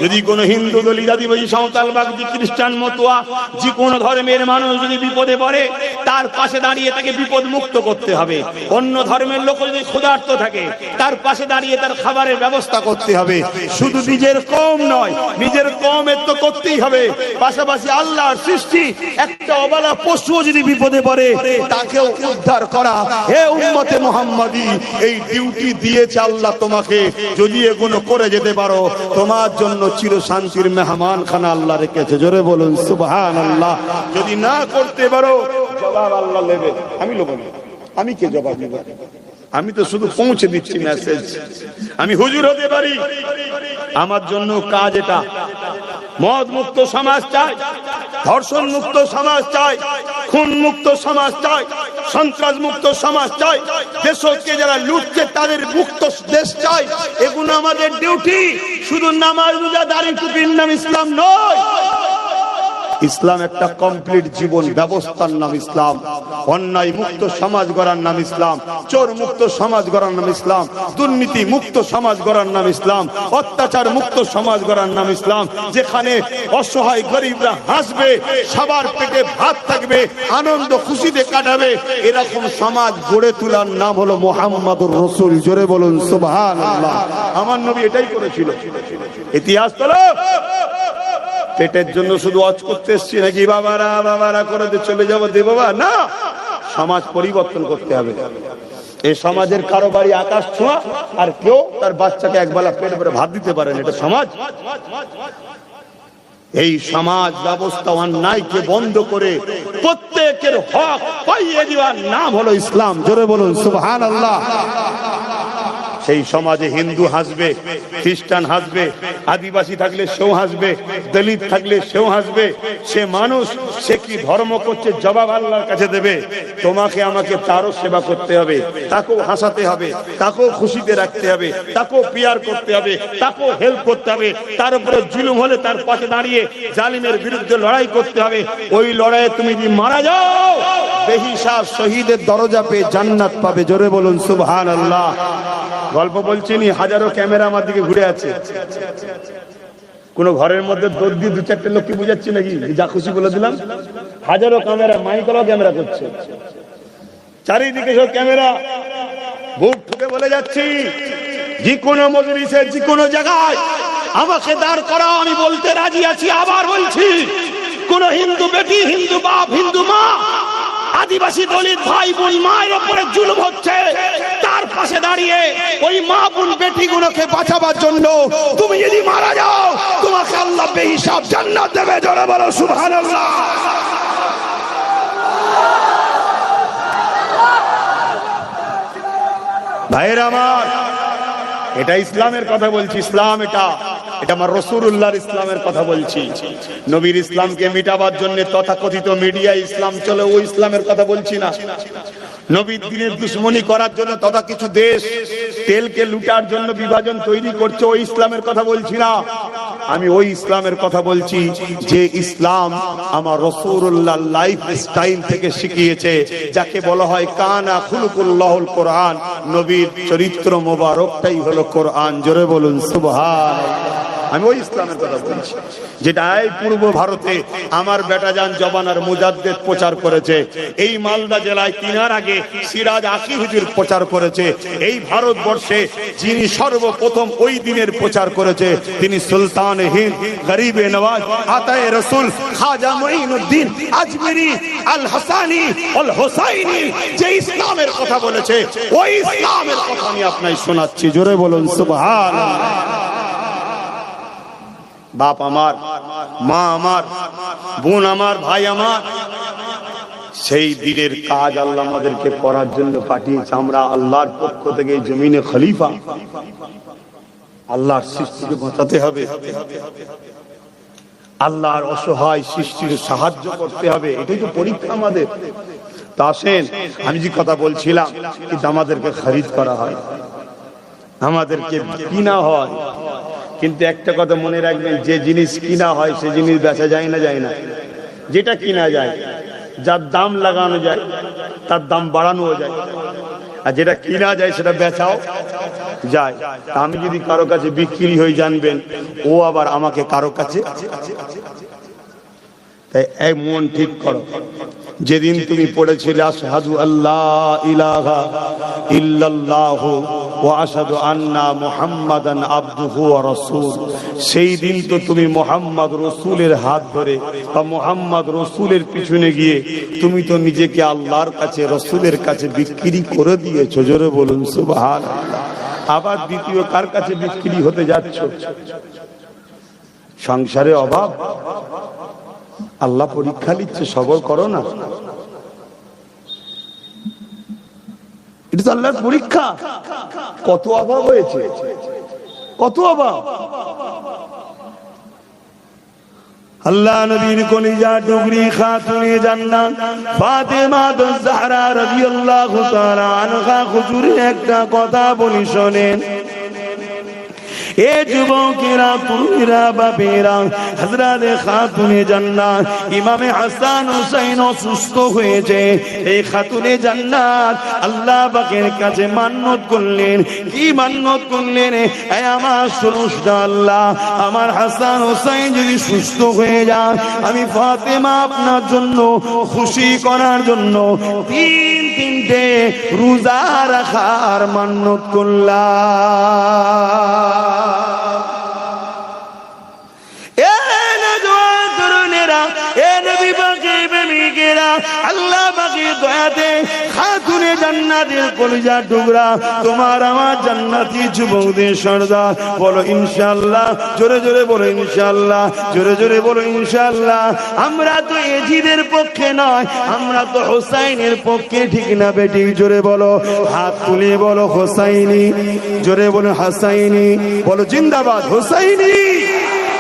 যদি কোনো হিন্দু দল, আদিবাসী, সাঁওতাল, বাগদি, খ্রিস্টান, মতুয়া, যে কোনো ধর্মের মানুষ যদি বিপদে পড়ে, তার পাশে দাঁড়িয়ে তাকে বিপদ মুক্ত করতে হবে। অন্য ধর্মের লোক যদি ক্ষুধার্ত থাকে, তার পাশে দাঁড়িয়ে তার খাবারের ব্যবস্থা করতে হবে। শুধু নিজের কম নয়, নিজের কমের তো করতেই হবে, পাশাপাশি আল্লাহর সৃষ্টি একটা অবলা পশু যদি বিপদে পড়ে তাকেও উদ্ধার করা। হে উম্মতে মুহাম্মাদি, এই ডিউটি দিয়েছে আল্লাহ তোমাকে। যদি এগুলো করে যেতে পারো, তোমার জন্য চির শান্তির মেহমান খানা আল্লাহ রেখেছে। জোরে বলুন সুবহানাল্লাহ। যদি না করতে পারো, জবাব আল্লাহ নেবে, আমি নেব না। আমি কে জবাব দেব? আমি তো শুধু পৌঁছে দিচ্ছি মেসেজ। আমি হুজুর হতে পারি, আমার জন্য কাজ এটা। মদ মুক্ত সমাজ চাই, ধর্ষণ মুক্ত সমাজ চাই, খুন মুক্ত সমাজ চাই, সন্ত্রাস মুক্ত সমাজ চাই, দেশকে যারা লুটছে তাদের মুক্ত দেশ চাই। এগুলো আমাদের ডিউটি। শুধু নামাজ, রোজা, দাড়ি, টুপির নাম ইসলাম নয়। ইসলাম একটা কমপ্লিট জীবন ব্যবস্থার নাম ইসলাম। অন্যায় মুক্ত সমাজ গড়ার নাম ইসলাম, চোর মুক্ত সমাজ গড়ার নাম ইসলাম, দুর্নীতি মুক্ত সমাজ গড়ার নাম ইসলাম, অত্যাচার মুক্ত সমাজ গড়ার নাম ইসলাম। যেখানে অসহায় গরিবরা হাসবে, সবার পেটে ভাত থাকবে, আনন্দ খুশিতে কাটাবে, এরকম সমাজ গড়ে তোলার নাম হলো মুহাম্মাদুর রাসূল। জোরে বলুন সুবহানাল্লাহ। আমার নবী এটাই করেছিল। ইতিহাস তোলো। পেটের জন্য শুধু অজ করতে এসছি নাকি বাবারা বাবারা করে চলে যাবো দে বাবা, না, সমাজ পরিবর্তন করতে হবে। এই সমাজের কারো বাড়ি আকাশ ছোঁয়া আর কেউ তার বাচ্চাকে একবেলা পেট ভরে ভাত দিতে পারেন, এটা সমাজ? এই সমাজ ব্যবস্থা অন্যায়কে বন্ধ করে প্রত্যেকের হক পাইয়ে দেওয়ার নাম হলো ইসলাম। জোরে বলুন সুবহানাল্লাহ। সেই সমাজে হিন্দু হাসবে, খ্রিস্টান হাসবে, আদিবাসী থাকলে সেও হাসবে, দলিত থাকলে সেও হাসবে। সে মানুষ, সে কি ধর্ম করছে জবাব আল্লাহর কাছে দেবে। তোমাকে আমাকে তারও সেবা করতে হবে, তাকেও হাসাতে হবে, তাকেও খুশিতে রাখতে হবে, তাকেও পিয়ার করতে হবে, তাকেও হেল্প করতে হবে। তার উপরে জুলুম হলে তার পাশে দাঁড়িয়ে জালিমের বিরুদ্ধে লড়াই করতে হবে। ওই লড়াইয়ে তুমি যদি মারা যাও, বেহিসাব শহীদের দরজা পেয়ে জান্নাত পাবে। জোরে বলুন সুবহানাল্লাহ। গল্প বলছিনি, হাজারো ক্যামেরা আমার দিকে ঘুরে আছে। কোন ঘরের মধ্যে দৌড় দিয়ে দু চারটে লোককে বুঝাচ্ছি নাকি, যা খুশি বলে দিলাম। হাজারো ক্যামেরা, মাইকলাও ক্যামেরা করছে, চারিদিকে সব ক্যামেরা। বুক ঠুকে বলে যাচ্ছি, যে কোনো মজলিসে, যে কোনো জায়গায় আমাকে দাঁড় করাও, আমি বলতে রাজি আছি। আবার বলছি, কোন হিন্দু বেটি, হিন্দু বাপ, হিন্দু মা, আদিবাসী দলিত ভাই বোন মায়ের উপরে জুলুম হচ্ছে, তার পাশে দাঁড়িয়ে ওই মা বোন বেটি গুলোকে বাঁচাবার জন্য তুমি যদি মারা যাও, তোমাকে আল্লাহ বেহিসাব জান্নাত দেবে। জোরে বলো সুবহানাল্লাহ। ভাইরা আমার, এটা ইসলামের কথা বলছি। ইসলাম এটা আমার রাসূলুল্লাহর ইসলামের কথা বলছি। নবীর ইসলামকে মিটাবার জন্য তথাকথিত মিডিয়া ইসলাম চলে, ওই ইসলামের কথা বলছি না। নবীর দিনের দুশ্মনী করার জন্য তথা কিছু দেশ তেলকে লুটার জন্য বিভাজন তৈরি করছে, ওই ইসলামের কথা বলছি না। আমি ওই ইসলামের কথা বলছি যে ইসলাম আমার রাসূলুল্লাহর লাইফ স্টাইল থেকে শিখিয়েছে, যাকে বলা হয় কানা খুলুকুল্লাহুল কোরআন। নবীর চরিত্র মোবারকটাই হলো কোরআন। জোরে বলুন সুবহানাল্লাহ। আমি ওই ইসলামের কথা বলছি যেটা এই পূর্ব ভারতে আমার বেটাজান জবানার মুজাদ্দেদ প্রচার করেছে। এই মালদা জেলায় কিনার আগে সিরাজ আকি হুজুর প্রচার করেছে। এই ভারতবর্ষে যিনি সর্বপ্রথম ওই দিনের প্রচার করেছে, তিনি সুলতান হিন্দ, গরিবে নওয়াজ, আতায়ে রসুল, খাজা মুঈনুদ্দিন আজমিরি আল হাসানি আল হুসাইনি, যে ইসলামের কথা বলেছে, ওই ইসলামের কথা আমি আপনাকে শোনাচ্ছি। জোরে বলুন সুবহানাল্লাহ। বাপ আমার, মা আমার, বোন আমার, ভাই আমার, সেই দিনের কাজ আল্লাহ আমাদেরকে করার জন্য পাঠিয়েছে। আমরা আল্লাহর পক্ষ থেকে জমিনে খলিফা, আল্লাহর সৃষ্টিকে বাঁচাতে হবে, আল্লাহর অসহায় সৃষ্টির সাহায্য করতে হবে। এটাই তো পরীক্ষা আমাদের। তা আসেন, আমি যে কথা বলছিলাম, কিন্তু আমাদেরকে খরিদ করা হয়, আমাদেরকে কিনা হয়। কিন্তু একটা কথা মনে রাখবেন, যে জিনিস কিনা হয় সে জিনিস বেচা যায় না, যায় না। যেটা কিনা যায়, যার দাম লাগানো যায়, তার দাম বাড়ানো যায়, আর যেটা কিনা যায় সেটা বেচাও যায়। তা আমি যদি কারো কাছে বিক্রি হয়ে, জানবেন ও আবার আমাকে কারো কাছে। তাই এক মন ঠিক করো, যেদিন তুমি পড়েছিলে আশহাদু আল্লাহ ইলাহা ইল্লাল্লাহু ওয়া আশহাদু আন্না মুহাম্মাদান আবদুহু ওয়া রাসূল, সেই দিন তো তুমি মুহাম্মদ রাসূলের হাত ধরে বা মুহাম্মদ রাসূলের পিছনে গিয়ে তুমি তো নিজেকে আল্লাহর কাছে, রাসূলের কাছে বিক্রি করে দিয়েছো। জোরে বলুন সুবহানাল্লাহ। আবার দ্বিতীয় কার কাছে বিক্রি হতে যাচ্ছ? সংসারে অভাব, আল্লাহ পরীক্ষা নিচ্ছে, সবর করো না। এটা তো আল্লাহর পরীক্ষা। কত অভাব হয়েছে, কত অভাব। আল্লাহ নবীর কলিজা টুকরি খাতুনে জান্নাত ফাতেমা জাহরা রাদিয়াল্লাহু তাআলা আনহা হুজুরের একটা কথা বলি শোনেন। এ যুবকেরা, তুমিরা, বাপেরা, হযরতে খাতুনে জান্নাত ইমামে হাসান হুসাইন অসুস্থ হয়েছে। এই খাতুনে জান্নাত আল্লাহ পাকের কাছে মান্নত করলেন। কি মান্নত করলেন? এ আমার সুরুষ্টা আল্লাহ, আমার হাসান হুসাইন যদি সুস্থ হয়ে যায়, আমি ফাতেমা আপনার জন্য খুশি করার জন্য তিনটে রোজা রাখার মান্নত করলাম। আল্লাহ পাকের দয়াতে খাতুনে জান্নাতের কলিজার টুকরা তোমার আমার জান্নাতি যুবকদের সর্দার, বলো ইনশাআল্লাহ। জোরে জোরে বলো ইনশাআল্লাহ, জোরে জোরে বলো ইনশাআল্লাহ। আমরা তো এজিদের পক্ষে নয়, আমরা তো হোসাইনের পক্ষে, ঠিক না বেটি? জোরে বলো, হাত তুলে বলো হোসাইনি, জোরে বলো হাসাইনি, বলো জিন্দাবাদ হোসাইনি,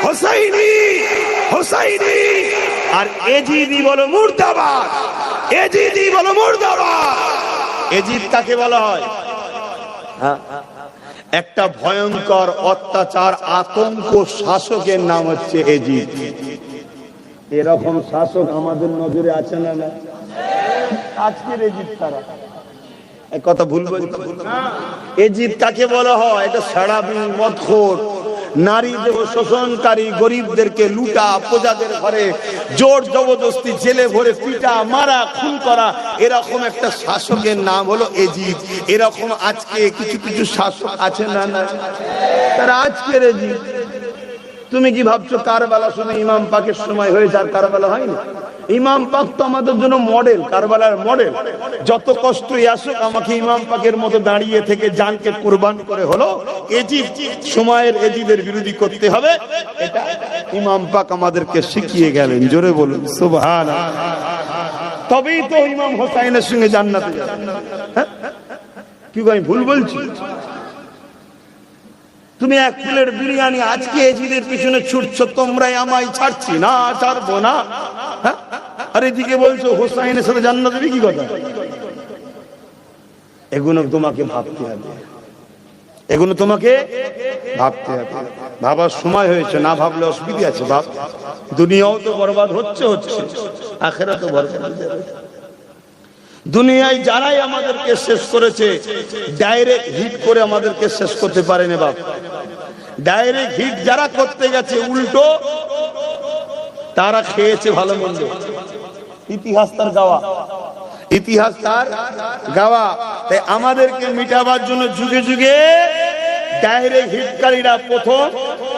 হোসাইনি, হোসাইনি। আর এজিদি বলো মুর্দাবাদ, এজিদি বলো মুর্দাবাদ। এজিদ কাকে বলা হয়? একটা ভয়ঙ্কর অত্যাচার আতঙ্ক শাসকের নাম হচ্ছে এজিদ। এরকম শাসক আমাদের নজরে আছে না? না, আজকের এজিদ তারা। এক কথা ভুল বলছি। এজিদ কাকে বলা হয়? এটা সারাবি, মদখোর, নারীদের শোষণকারী, গরিবদেরকে লুটা, প্রজাদের ঘরে জোর জবরদস্তি জেলে ভরে পিটা, মারা, খুন করা, এরকম একটা শাসকের নাম হলো এজিদ। এরকম আজকে কিছু কিছু শাসক আছে না? না, তারা আজকের এজিদ। তুমি কি ভাবছো কারবালা শুনে ইমাম পাকের সময় হয়েছে আর কারবালা হয়নি? ইমাম পাক তো আমাদের জন্য মডেল, কারবালার মডেল। যত কষ্টই আসুক আমাকে ইমাম পাকের মতো দাঁড়িয়ে থেকে জানকে কুরবান করে হলো এজিদ, সময়ের এজিদের বিরোধী করতে হবে, এটা ইমাম পাক আমাদেরকে শিখিয়ে গেলেন। জোরে বলুন সুবহানাল্লাহ। তবেই তো ইমাম হোসাইনের সঙ্গে জান্নাতে যাবে। কি ভাই ভুল বলছি? তুমি এক প্লেট বিরিয়ানি আজকে এজিদের পিছনে ছুটছো, তোমরাই আমায় ছাড়ছি না, ছাড়বো না। আর এদিকে বলছো হোসাইনের সাথে জান্নাতে, কি কথা? এগুলো তোমাকে ভাবতে হবে, এগুলো তোমাকে ভাবতে হবে। ভাবার সময় হয়েছে, না ভাবলে অসুবিধা আছে। ভাব, দুনিয়াও তো বরবাদ হচ্ছে, আখিরাতও বরবাদ হয়ে যাবে। দুনিয়ায় যারাই আমাদেরকে শেষ করেছে, ডাইরেক্ট হিট করে আমাদেরকে শেষ করতে পারেনি বাপ। ডাইরেক্ট হিট যারা করতে গেছে, উল্টো তারা খেয়েছে ভালো মন্দ। ইতিহাস তার গাওয়া, ইতিহাস তার গাওয়া। তাই আমাদেরকে মিটাবার জন্য যুগে যুগে ডাইরেক্ট হিটকারীরা প্রথম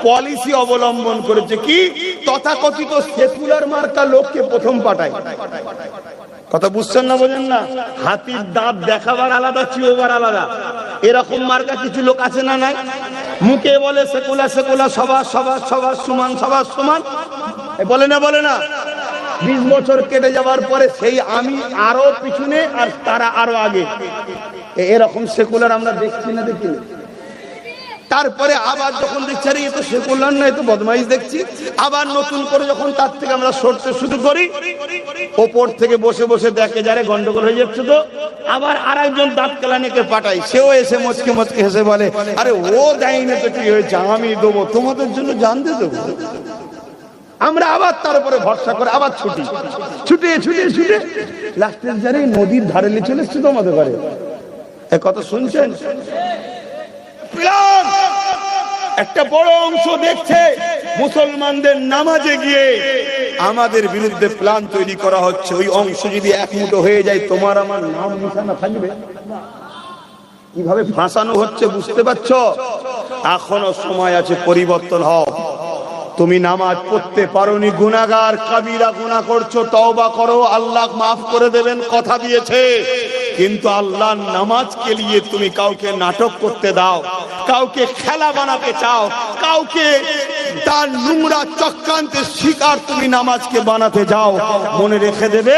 পলিসি অবলম্বন করেছে। কি? তথাকথিত সেকুলার মার্কা লোককে প্রথম পাঠায়। কথা বুঝছেন না, বোঝেন না? হাতির দাঁত দেখাবার আলাদা, চিওবার আলাদা। এরকম মার্কা কিছু লোক আছে না? নাই? মুখে বলে সেকুলার, সেকুলার, সবার সবার সবার সমান, সবার সমান, বলে না? বলে না? 20 বছর কেটে যাওয়ার পরে সেই আমি আরো পিছনে আর তারা আরো আগে। এরকম সেকুলার আমরা দেখছি না? দেখি না? তারপরে আবার যখন দেখছি আরে এ তো সেকুলার না, এ তো বদমাইশ দেখছি, আবার নতুন করে যখন তার থেকে আমরা সরতে শুরু করি, ওপর থেকে বসে বসে দেখে যারে গন্ডগোল হয়ে যাচ্ছে, তো আবার আরেকজন দাঁত কেলানিকে পাঠাই, সেও এসে মুচকে মুচকে হেসে বলে আরে ও দেয়নি তো কি হয়েছে, আমি দেবো, তোমাদের জন্য জানতে দেবো। আমরা আবার তার উপরে ভরসা করে আবার ছুটি, ছুটে ছুটে ছুটে লাস্টের যারে নদীর ধারে নিয়ে চলে এসছে তোমাদের ঘরে। এ কথা শুনছেন? একটা বড় অংশ দেখছে মুসলমানদের নামাজে গিয়ে আমাদের বিরুদ্ধে প্ল্যান তৈরি করা হচ্ছে। ওই অংশ যদি এক মুঠো হয়ে যায়, তোমার আমার নাম নিশানা থাকবে। কিভাবে ফাঁসানো হচ্ছে বুঝতে পারছো? এখনো সময় আছে, পরিবর্তন হও। তুমি নামাজ পড়তে পারোনি, গুনাহগার, কাবিরা গুনাহ করছো, তওবা করো, আল্লাহ মাফ করে দেবেন, কথা দিয়েছে। কিন্তু আল্লাহর নামাজকে নিয়ে তুমি কাউকে নাটক করতে দাও, কাউকে খেলা বানাতে চাও, কাউকে তার নোংরা চক্রান্তের শিকার তুমি নামাজকে বানাতে যাও, মনে রেখে দেবে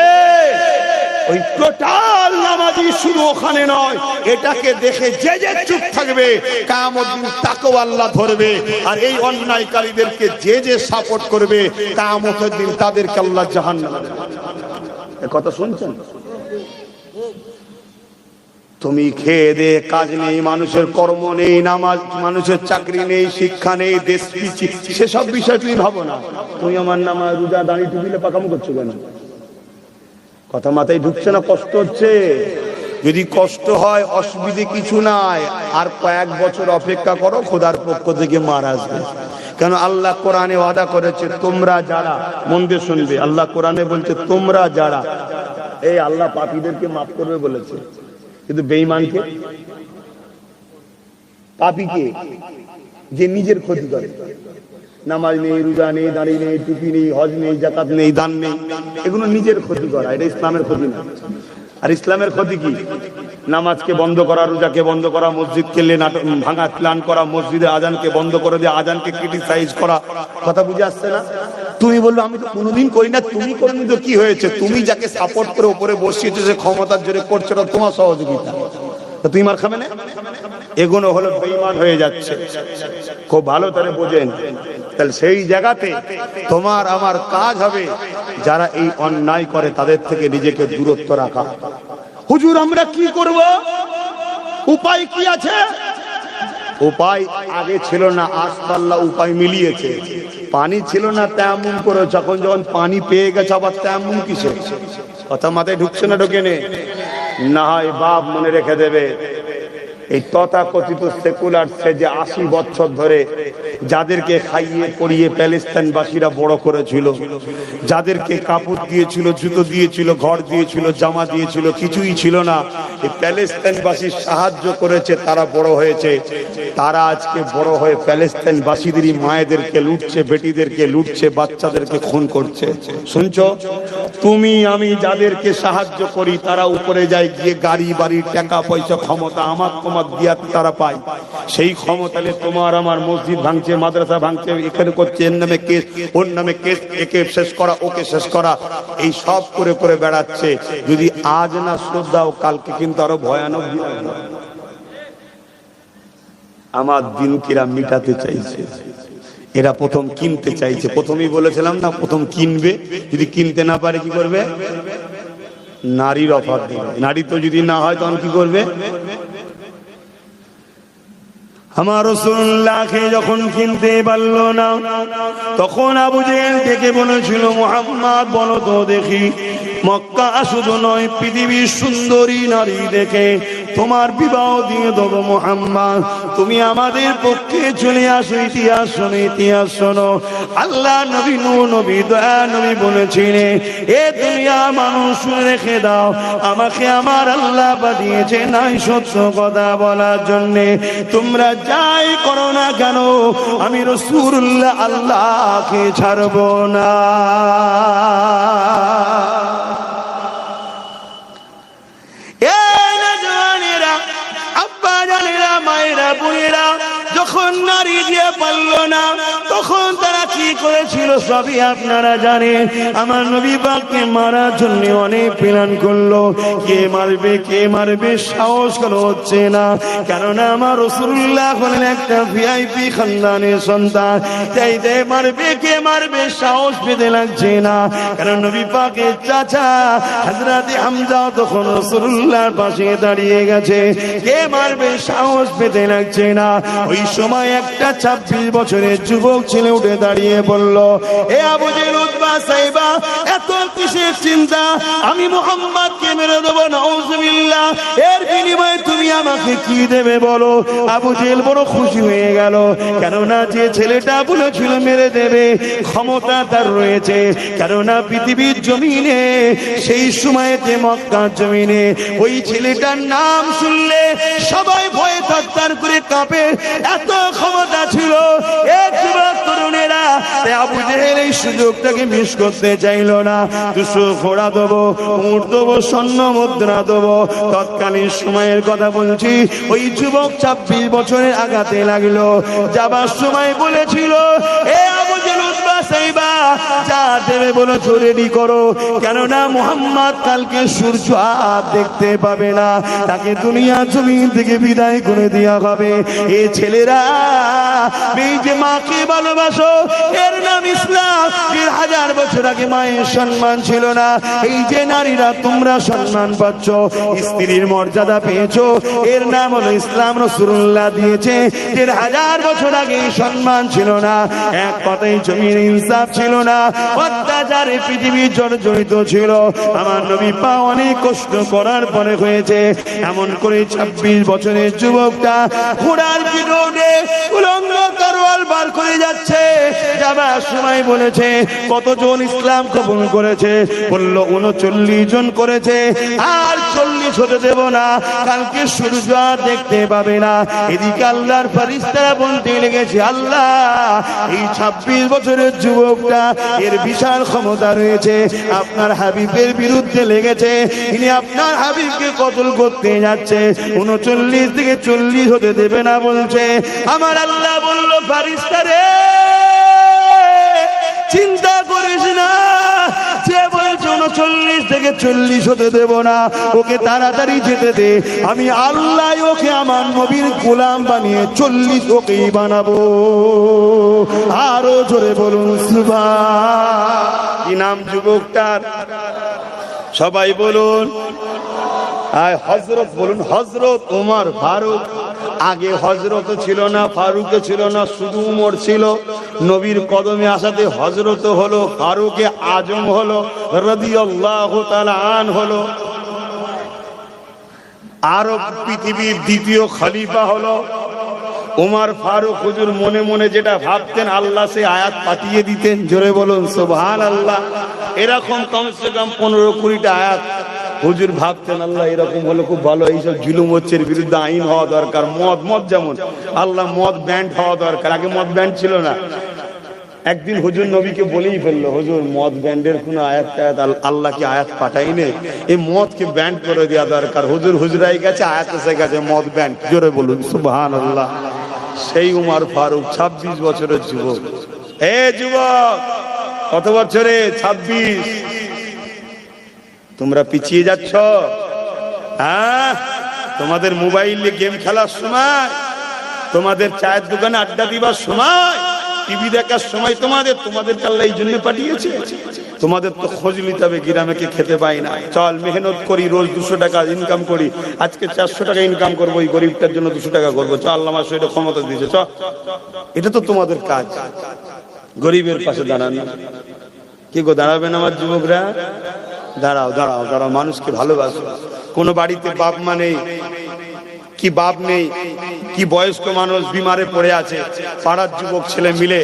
ওই টোটাল নামাজি শুধু ওখানে নয়, এটাকে দেখে যে যে চুপ থাকবে কিয়ামত দিন তাকেও আল্লাহ ধরবে। আর এই অন্যায়কারীদেরকে যে যে সাপোর্ট করবে কিয়ামতের দিন তাদেরকে আল্লাহ জাহান্নামে দেবে। এই কথা শুনছেন? তুমি খেয়ে দে, কাজ নেই, মানুষের কর্ম নেই, নামাজ, মানুষের চাকরি নেই, শিক্ষা নেই, দেশ পিছিয়ে, সেসব বিষয় তুমি ভাবো না। তুমি আমার নামাজ, রোজা, দাড়ি টুপিলে পাকামো করছো কেন? কথা মাথায় ঢুকছে না? কষ্ট হচ্ছে? যদি কষ্ট হয় অসুবিধে কিছু নাই, আর কয়েক বছর অপেক্ষা করো, খোদার পক্ষ থেকে মার আসবে। কেন? আল্লাহ কোরআনে ওয়াদা করেছে, তোমরা যারা, মন দিয়ে শুনবে, আল্লাহ কোরআনে বলছে তোমরা যারা, এই আল্লাহ পাপীদেরকে মাফ করবে বলেছে, কিন্তু বেঈমানকে, পাপীকে, যে নিজের ক্ষতি করে, নামাজ নেই, রোজা নেই, দাড়ি নেই, টুপি নেই, হজ নেই, যাকাত নেই, দান নেই, এগুলো নিজের ক্ষতি করা, এটা ইসলামের ক্ষতি না। আর ইসলামের ক্ষতি কি? নামাজকে বন্ধ করা, রোজাকে বন্ধ করা, মসজিদকে ভাঙা প্ল্যান করা, মসজিদে আজানকে বন্ধ করে দিয়ে আজানকে ক্রিটিসাইজ করা। কথা বুঝে আসছে না? তুমি বললো আমি তো কোনোদিন করি না, তুমি করনি তো কি হয়েছে? তুমি যাকে সাপোর্ট করে উপরে বসিয়েছো, সে ক্ষমতার জোরে করছে, না তোমার সহযোগিতা, তুমি মার খাবে না? এগুলো হলো বেঈমান হয়ে যাচ্ছে। খুব ভালো করে বোঝেন। তাহলে সেই জায়গাতে তোমার আমার কাজ হবে, যারা এই অন্যায় করে তাদের থেকে নিজেকে দূরত্ব রাখা। হুজুর আমরা কি করব? উপায় কি আছে? উপায় আগে ছিল না, আজ আল্লাহ উপায় মিলিয়েছে। পানি ছিল না, তায়াম্মুম করো, যখন পানি পেয়ে গেছে আবার তায়াম্মুম কিসে? কথা মাথায় ঢুকছে না? ঢোকে না হয় বাপ মনে রেখে দেবে, এই তথাকথিত সেকুলারসে যে 80 বছর ধরে যাদেরকে খাইয়ে পরিয়ে প্যালেস্তাইনবাসীরা বড় করেছিল, যাদেরকে কাপড় দিয়েছিল, জুতো দিয়েছিল, ঘর দিয়েছিল, জামা দিয়েছিল, কিছুই ছিল না, এই প্যালেস্তাইনবাসীর সাহায্য করেছে, তারা বড় হয়েছে। তারা আজকে বড় হয়ে প্যালেস্তাইনবাসীদেরই মায়েদেরকে লুটছে, বেটিদেরকে লুটছে, বাচ্চাদেরকে খুন করছে। শুনছো? তুমি আমি যাদেরকে সাহায্য করি, তারা উপরে যায় গিয়ে গাড়ি বাড়ি, টাকা পয়সা, ক্ষমতা আমার তোমার দিয়া তারা পায়। সেই ক্ষমতালে তোমার আমার মসজিদ ভাঙছে, মাদ্রাসা ভাঙছে, এখানে করছে, এর নামে কেস, ওর নামে কেস, একে শেষ করা, ওকে শেষ করা, এই সব করে করে বেড়াচ্ছে। যদি আজ না শ্রদ্ধাও, কালকে কিন্তু আরো ভয়ানক দিন আসবে। আমার দিন কিরা মিটাতে চাইছে, এরা প্রথম কিনতে চাইছে। প্রথমেই বলেছিলাম না, প্রথম কিনবে, যদি কিনতে না পারে কি করবে? নারীর অফার দেবে। নারী তো যদি না হয় তখন কি করবে? আমার রাসূলুল্লাহকে যখন কিনতে পারলো না, তখন আবু জেহেল ডেকে বলেছিল, মুহাম্মদ বলো তো দেখি, মক্কা শুধু নয়, পৃথিবীর সুন্দরী নারী দেখে তোমার বিবাহ দিয়ে দেবো। মুহাম্মদ তুমি আমাদের পক্ষে চলে আসো, ইতিহাস শোনো, ইতিহাস শোনো। আল্লাহ নবী, নূহ নবী, দয়া নবী বলেছিলেন, এ দুনিয়া মানুষ রেখে দাও, আমাকে আমার আল্লাহ পাঠিয়েছে নাই সত্য কথা বলার জন্যে। তোমরা যাই করো না কেন, আমি রাসূলুল্লাহ আল্লাহকে ছাড়বো না। মায়েরা, বোনেরা, যখন নারী দিয়ে পারল না, তখন তারা কি করেছিল সবই আপনারা জানেন। আমার নবী পাককে মারার জন্য অনেক প্ল্যান করলো, কে মারবে কে মারবে, সাহস করা হচ্ছে না। কেননা আমার রাসূলুল্লাহ হলেন একটা ভিআইপি খানদানের সন্তান, চাইতে মারবে কে মারবে সাহস পেতে লাগছে না। কারণ নবী পাকের চাচা হযরত হামজা তখন রাসূলুল্লাহর পাশে দাঁড়িয়ে গেছে, কে মারবে সাহস পেতে লাগছে না। ওই সময় একটা 26 বছরের যুবক ছেলে উঠে দাঁড়িয়ে বলল, এ আবু জেহেল, উতবা, সাইবা, এত কিসের চিন্তা? আমি মুহাম্মদকে মেরে দেবো, নাউযুবিল্লাহ। এর বিনিময়ে তুমি আমাকে কি দেবে বলো? আবু জেহেল বড় খুশি হয়ে গেল, কেননা যে ছেলেটা বলেছিল মেরে দেবে, ক্ষমতা তার রয়েছে। কেননা পৃথিবীর জমিনে সেই সময়তে, মক্কার জমিনে, ওই ছেলেটার নাম শুনলে সবাই ভয়ে থরথর করে কাঁপে, এত ক্ষমতা ছিল। এক যুবক তরুণেরা আবু জেহেল এই সুযোগটাকে মিস করতে চাইল না। 200 ঘোড়া দেবো, উট দেবো, স্বর্ণ মুদ্রা দেবো। তৎকালীন সময়ের কথা বলছি, ওই যুবক 26 বছরের আগাতে লাগলো। যাবার সময় বলেছিল, এ আবু জেহেল, উতবা, সাইবা যা দেবে বলো রেডি করো, কেননা মুহাম্মদ কালকে সূর্য আর দেখতে পাবে না, তাকে দুনিয়া জমিন থেকে বিদায় করে দেওয়া হবে। এই ছেলেরা, এই যে মাকে ভালোবাসো, এর নাম ইসলাম। 1000 বছর আগে মায়ের সম্মান ছিল না, এই যে নারীরা তোমরা সম্মান পাচ্ছ, স্ত্রীর মর্যাদা পেয়েছো, এর নাম হলো ইসলাম। রাসূলুল্লাহ দিয়েছে। 1000 বছর আগে সম্মান ছিল না, এক কথায় জমির ইনসাফ ছিল না, অত্যাচারে পৃথিবী জর্জরিত ছিল। আমার নবী পা অনেক কষ্ট করার পরে হয়েছে। এমন করে 26 বছরের যুবকটা ঘোড়ার পিঠে উলঙ্গ তরোয়াল বার করে যাচ্ছে। যাবার সময় বলেছে কতজন ইসলাম কবুল করেছে? বলল 39 জন করেছে, আর 40 হতে দেব না, কালকে সূর্য আর দেখতে পাবে না। এদিকে আল্লাহর ফেরেশতারা বলতে লেগেছে, আল্লাহ, এই 26 বছরের যুবকটা, এর বিশাল ক্ষমতা রয়েছে, আপনার হাবিবের বিরুদ্ধে লেগেছে, তিনি আপনার হাবিবকে কতল করতে যাচ্ছে, 39 থেকে 40 হতে দেবে না বলছে। আমার আল্লাহ বলল, ফেরেশতারে চিন্তা করিস না, যে বলছে 39 থেকে 40 হতে দেব না, ওকে তাড়াতাড়ি যেতে দে। আমি আল্লাহ ওকে আমার নবীর গোলাম বানিয়ে 40 ওকেই বানাবো। আরো জোরে বলুন সুবহান। কি নাম যুবকটার? সবাই বলুন। হযরত বলুন। হযরত ওমর ফারুক। আগে হযরত ছিল না, ফারুক ছিল না, শুধু উমর ছিল। নবীর কদমে আসাতে হযরত হলো, ফারুকে আজম হলো, রাদিয়াল্লাহু তাআলা আন হলো, আরব পৃথিবীর দ্বিতীয় খলিফা হলো উমর ফারুক। হুজুর মনে মনে যেটা ভাবতেন, আল্লাহ সে আয়াত পাঠিয়ে দিতেন। জোরে বলুন সুবহানাল্লাহ। এরকম কমসে কম 15-20টা আয়াত হুজুর ভাবতেন, আল্লাহ এরকম হলো খুব ভালো, এইসব জুলুম হচ্ছে, বিরুদ্ধে আইন হওয়া দরকার। মদ যেমন আল্লাহ মদ ব্যান্ড হওয়া দরকার, আগে মদ ব্যান্ড ছিল না। একদিন হুজুর নবীকে বলেই ফেললো, হুজুর মদ ব্যান্ডের কোন আয়াত আল্লাহ কি আয়াত পাঠাইনি, এই মদকে ব্যান্ড করে দেওয়া দরকার। হুজুর হুজরাই গেছে, আয়াত এসে গেছে মদ ব্যান্ড। জোরে বলুন সুবহানাল্লাহ। সেই উমর ফারুক 26 বছরের যুবক। এ যুবক, কত বছরে? 26। তোমরা পিছিয়ে যাচ্ছ। হ্যাঁ, তোমাদের মোবাইলে গেম খেলার সময়, তোমাদের চায়ের দোকানে আড্ডা দিবার সময়, টিভি দেখার সময় তোমাদের আল্লাহ এই জন্য পাঠিয়েছে। তোমাদের তো খোঁজ নিতে হবে, গ্রামে কে খেতে পাই না, চল মেহনত করি, রোজ 200 টাকা ইনকাম করি, আজকে 400 টাকা ইনকাম করবো, এই গরিবটার জন্য 200 টাকা করবো, চল আল্লাহ আমার সেটা ক্ষমতা দিয়েছে, চল। এটা তো তোমাদের কাজ, গরিবের পাশে দাঁড়ানো। কি গো, দাঁড়াবেন আমার যুবকরা? দাঁড়াও দাঁড়াও দাঁড়াও, মানুষকে ভালোবাসো। কোন বাড়িতে বাপ মা নেই, কি বাপ নেই, কি বয়স্ক মানুষ বিমারে পড়ে আছে, পাড়ার যুবক ছেলে মিলে,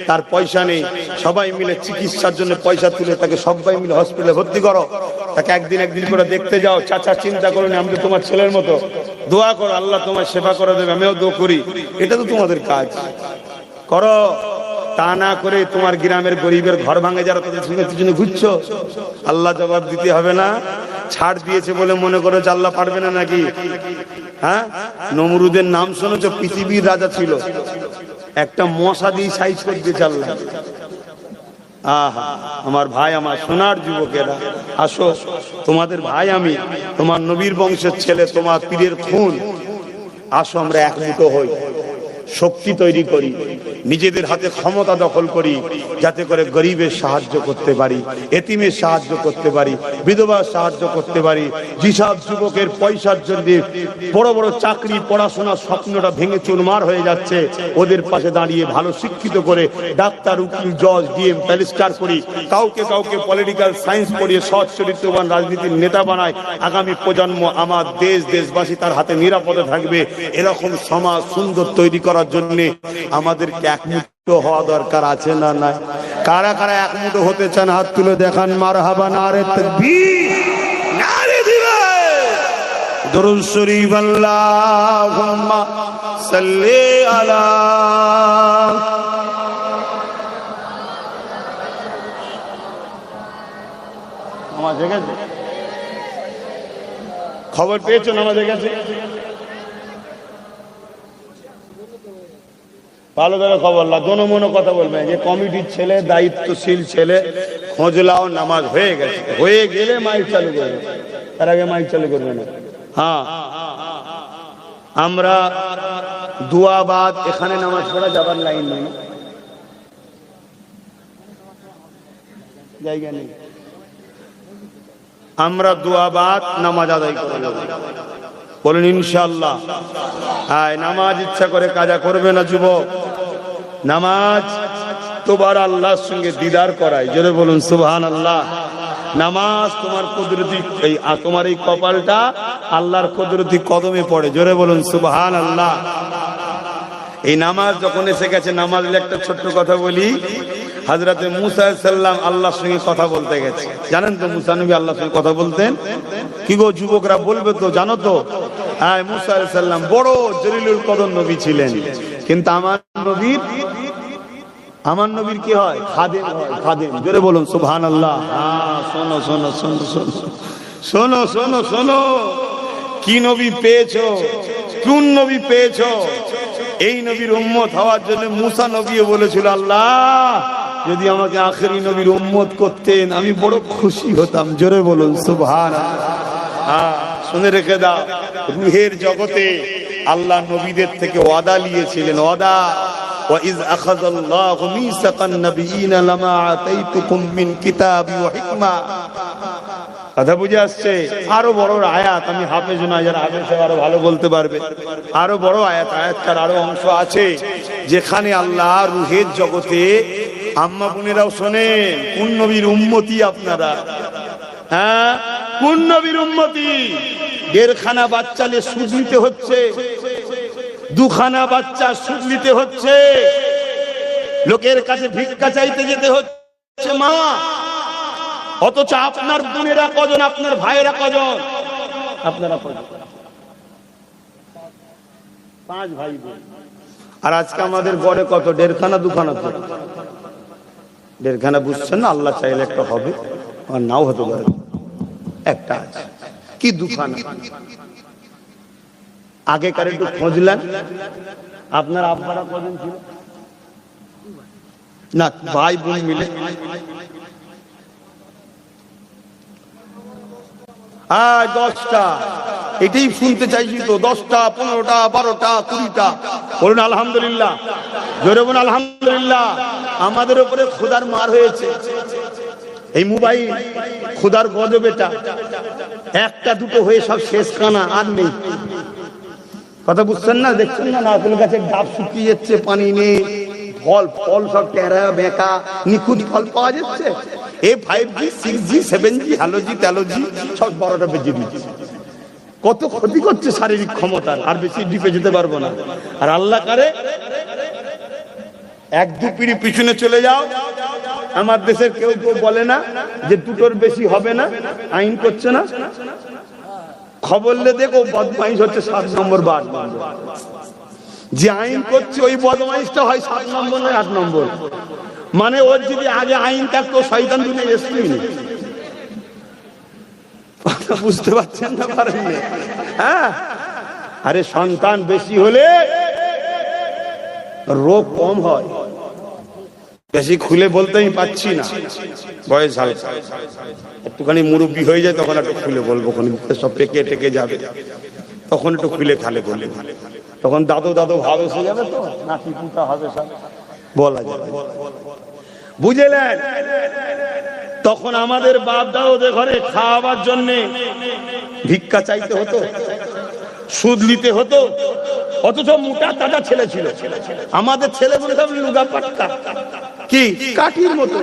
তার পয়সা নেই, সবাই মিলে চিকিৎসার জন্য পয়সা তুলে তাকে সবাই মিলে হসপিটালে ভর্তি করো, তাকে একদিন করে দেখতে যাও। চাচা চিন্তা করো না, আমি তো তোমার ছেলের মতো, দোয়া করো, আল্লাহ তোমার সেবা করে দেবে, আমিও দোয়া করি। এটা তো তোমাদের কাজ, করো। তা না করে তোমার গ্রামের গরিবের ঘর ভাঙে যারা, তাদের সঙ্গে পিছনে ঘুরছো, আল্লাহ জবাব দিতে হবে না? ছাড় দিয়েছে বলে মনে করো যে আল্লাহ পারবে না নাকি? হ্যাঁ, নমরুদের নাম শুনেছ? পৃথিবীর রাজা ছিল, একটা মশা দিয়ে সাইজ করে দিয়েছে আল্লাহ। আহা, আমার ভাই, আমার সোনার যুবকেরা, আসো, তোমাদের ভাই আমি, তোমার নবীর বংশের ছেলে, তোমার পীরের খুন। আসো আমরা এক মুঠো হই, শক্তি তৈরি করি, নিজেদের হাতে ক্ষমতা দখল করি, যাতে করে গরিবের সাহায্য করতে পারি, এতিমের সাহায্য করতে পারি, বিধবার সাহায্য করতে পারি। যেসব যুবকের পয়সার জন্য বড় বড় চাকরি, পড়াশোনার স্বপ্নটা ভেঙে চুরমার হয়ে যাচ্ছে, ওদের পাশে দাঁড়িয়ে ভালো শিক্ষিত করে ডাক্তার, উকিল, জজ, ডিএম, ব্যারিস্টার করি, কাউকে পলিটিক্যাল সায়েন্স পড়িয়ে সৎ চরিত্রবান রাজনীতির নেতা বানায়। আগামী প্রজন্ম আমার দেশবাসী তার হাতে নিরাপদে থাকবে। এরকম সমাজ সুন্দর তৈরি করার জন্য আমাদেরকে একমুঠো হওয়া দরকার, আছে না নাই? কারা কারা একমুঠো হতে চান হাত তুলে দেখান। মারহাবা, নারে তাকবীর, নারে দিলায় দরুদ শরীফ, আল্লাহুম্মা সাল্লি আলা। নামাজ হয়ে গেছে? খবর পেয়েছো নামাজ হয়ে গেছে? ভালো করে খবর লা, দোনো মনো কথা বলবেন। যে কমিটির ছেলে, দায়িত্বশীল ছেলে, খোঁজলাও নামাজ হয়ে গেছে, হয়ে গেলে মাইক চালু করবে, তার আগে মাইক চালু করবে না। হ্যাঁ, আমরা দুয়াবাদ এখানে নামাজ পড়া যাবার লাইন নেই, জায়গা নেই। আমরা দুয়াবাদ নামাজ আদায় করে নেব, বলেন ইনশাআল্লাহ। হ্যাঁ, নামাজ ইচ্ছা করে কাজা করবে না যুবক। নামাজ তোমার আল্লাহর সঙ্গে দিদার করায়, জোরে বলুন সুবহানাল্লাহ। নামাজ তোমার কুদরতি, তোমার এই কপালটা আল্লাহর কুদরতি কদমে পড়ে, জোরে বলুন সুবহানাল্লাহ। এই নামাজ যখন এসে গেছে, নামাজ একটা ছোট্ট কথা বলি। হযরতে মুসা আলাইহিস সালাম আল্লাহর সঙ্গে কথা বলতে গেছে, জানেন তো মুসা নবী আল্লাহর সঙ্গে কথা বলতেন। কি গো যুবকরা বলবে তো, জানো তো? হ্যাঁ, মুসা আলাইহিস সালাম বড় জলিলুল কদর নবী ছিলেন, কিন্তু আমার নবীর কি হয়? খাদেম হয়, খাদেম। জোরে বলুন সুবহানাল্লাহ। হ্যাঁ, শোনো শোনো শোনো শোনো শোনো শোনো শোনো, কি নবী পেয়েছো, কোন নবী পেয়েছো? এই নবীর উম্মত হওয়ার জন্য মুসা নবীও বলেছিল, আল্লাহ যদি আমাকে আখেরি নবীর উম্মত করতেন আমি বড় খুশি হতাম। জোরে বলুন সুবহানাল্লাহ। হ্যাঁ, শুনে রেখে দাও, রূহের জগতে আল্লাহ নবীদের থেকে ওয়াদা নিয়েছিলেন, ওয়াদা। وَإِذْ أَخَذَ اللَّهُ مِيثَاقَ النَّبِيِّينَ لَمَا آتَيْتُكُم مِّن كِتَابٍ وَحِكْمَةٍ। কথা বুঝে আসছে? আরো বড় আয়াত, আমি হাফেজ না, যারা হাফেজ আরো ভালো বলতে পারবে। আরো বড় আয়াত, আয়াতটার আরো অংশ আছে যেখানে আল্লাহ রূহের জগতে, আম্মা বোনেরাও শোনেন, কোন নবীর উম্মতি আপনারা? হ্যাঁ, কোন নবীর উম্মতি? 1.5খানা বাচ্চা নিয়ে সুদ নিতে হচ্ছে, 2খানা বাচ্চা সুদ নিতে হচ্ছে, লোকের কাছে ভিক্ষা চাইতে যেতে হচ্ছে মা। অথচ আপনার বোনেরা কজন, আপনার ভাইয়েরা কজন? আপনারা কজন? 5 ভাই বোন। আর আজকে আমাদের গড়ে কত? 1.5খানা 2খানা। তো 1.5খানা বুঝছেন না? আল্লাহ চাইলে একটা হবে, আর নাও হতে পারে। একটা আছে কি 2খানা? আগেকার একটু খোঁজলেন, আপনার আব্বারা কজন ছিল? না, ভাই বোন মিলে 10টা। এটাই শুনতে চাইছি তো, 10টা 15টা 12টা 20টা। বলুন আলহামদুলিল্লাহ, জোরে বলুন আলহামদুলিল্লাহ। আমাদের উপরে খোদার মার হয়েছে এই মোবাইল, খোদার গজব এটা। 1টা 2টো হয়ে সব শেষ কানা, আর নেই। কথা বুঝছেন না? দেখছেন না নারকেল গাছে ডাব শুকিয়ে যাচ্ছে, পানি নেই, ফল সব টেরা বেঁকা, নিখুঁত ফল পাওয়া যাচ্ছে। এই 5G 6G 7G হ্যালোজি তেলোজি সব বড়টা বেজে দিচ্ছে। কত ক্ষতি করছে শারীরিক ক্ষমতার। আর বেশি ডিপে যেতে পারবো না। আর আল্লাহ কারে 1-2 পিঁড়ি পিছনে চলে যাও, আমার দেশের কেউ বলে না যে 2টোর বেশি হবে না, আইন করছে না। খবর লে দেখো, বদমাইশ হচ্ছে 7 নম্বর বা 8 নম্বর। যে আইন করছে ওই বদমাইশটা হয় 7 নম্বর নয় 8 নম্বর। মানে ওর যদি আগে আইন থাকতো, শয়তান দুনিয়া এসেই নেই। বুঝতে পারছেন না? পারেন? হ্যাঁ, আরে সন্তান বেশি হলে রোগ কম হয়। বেশি খুলে বলতে আমি পাচ্ছি না, বয়স হালকা, একটুখানি মুরব্বী হয়ে যায় তখন একটু খুলে বলবো, সব পেকে টেকে যাবে, তখন একটু খুলে খালে বলবে। তখন দাদু ভাব এসে যাবে, তো নাতি পুতা হবে, সব বলা যাবে। বুঝলেন? তখন আমাদের বাপ দাদুদের ঘরে খাওয়াবার জন্য ভিক্ষা চাইতে হতো, সুদ নিতে হতো। অথচ মোটা তাজা ছেলে ছিল। আমাদের ছেলে বলে সব লুগা পাট্টা, কি কাঠির মতো,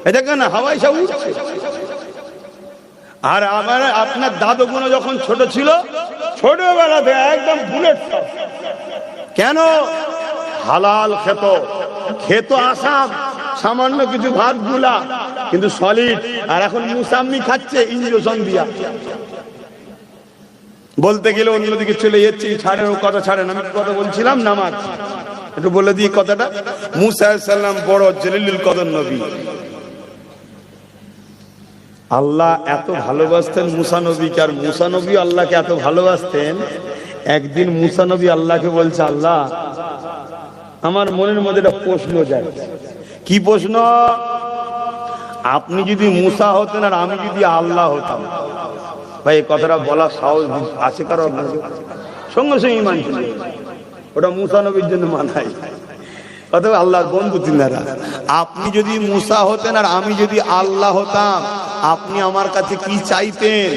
এটা কেন হাওয়ায় সব উঠছে। আর আপনার দাদুগুলো যখন ছোট ছিল, ছোটবেলাতে একদম বুলেট সব। কেন? হালাল খেত আসাম, সামান্য কিছু ভাত গুলা, কিন্তু সলিড। আর এখন মুসাম্মি খাচ্ছে ইঞ্জেকশন দিয়া। বলতে গেলে অন্যদিকে চলে যাচ্ছে, ছাড়েন ও কথা ছাড়েন। আমি কথা বলছিলাম নামাজ, একটু বলে দিই কথাটা। মুসা আলাইহিস সালাম বড় জলিলুল কদর নবী। আল্লাহ এত ভালোবাসতেন মুসা নবীকে, আর মুসা নবী আল্লাহকে এত ভালোবাসতেন। একদিন মুসা নবী আল্লাহকে বলছে, আল্লাহ আমার মনের মধ্যে একটা প্রশ্ন যায়। কি প্রশ্ন? আপনি যদি মুসা হতেন আর আমি যদি আল্লাহ হতাম, ভাই এই কথাটা বলার সাহস আছে কারো? সঙ্গে সঙ্গে ইমান ছিল, ওটা মুসা নবীর জন্য মানায়। অথবা আল্লাহর বন্ধু তিনারা, আপনি যদি মুসা হতেন আর আমি যদি আল্লাহ হতাম, আপনি আমার কাছে কি চাইতেন?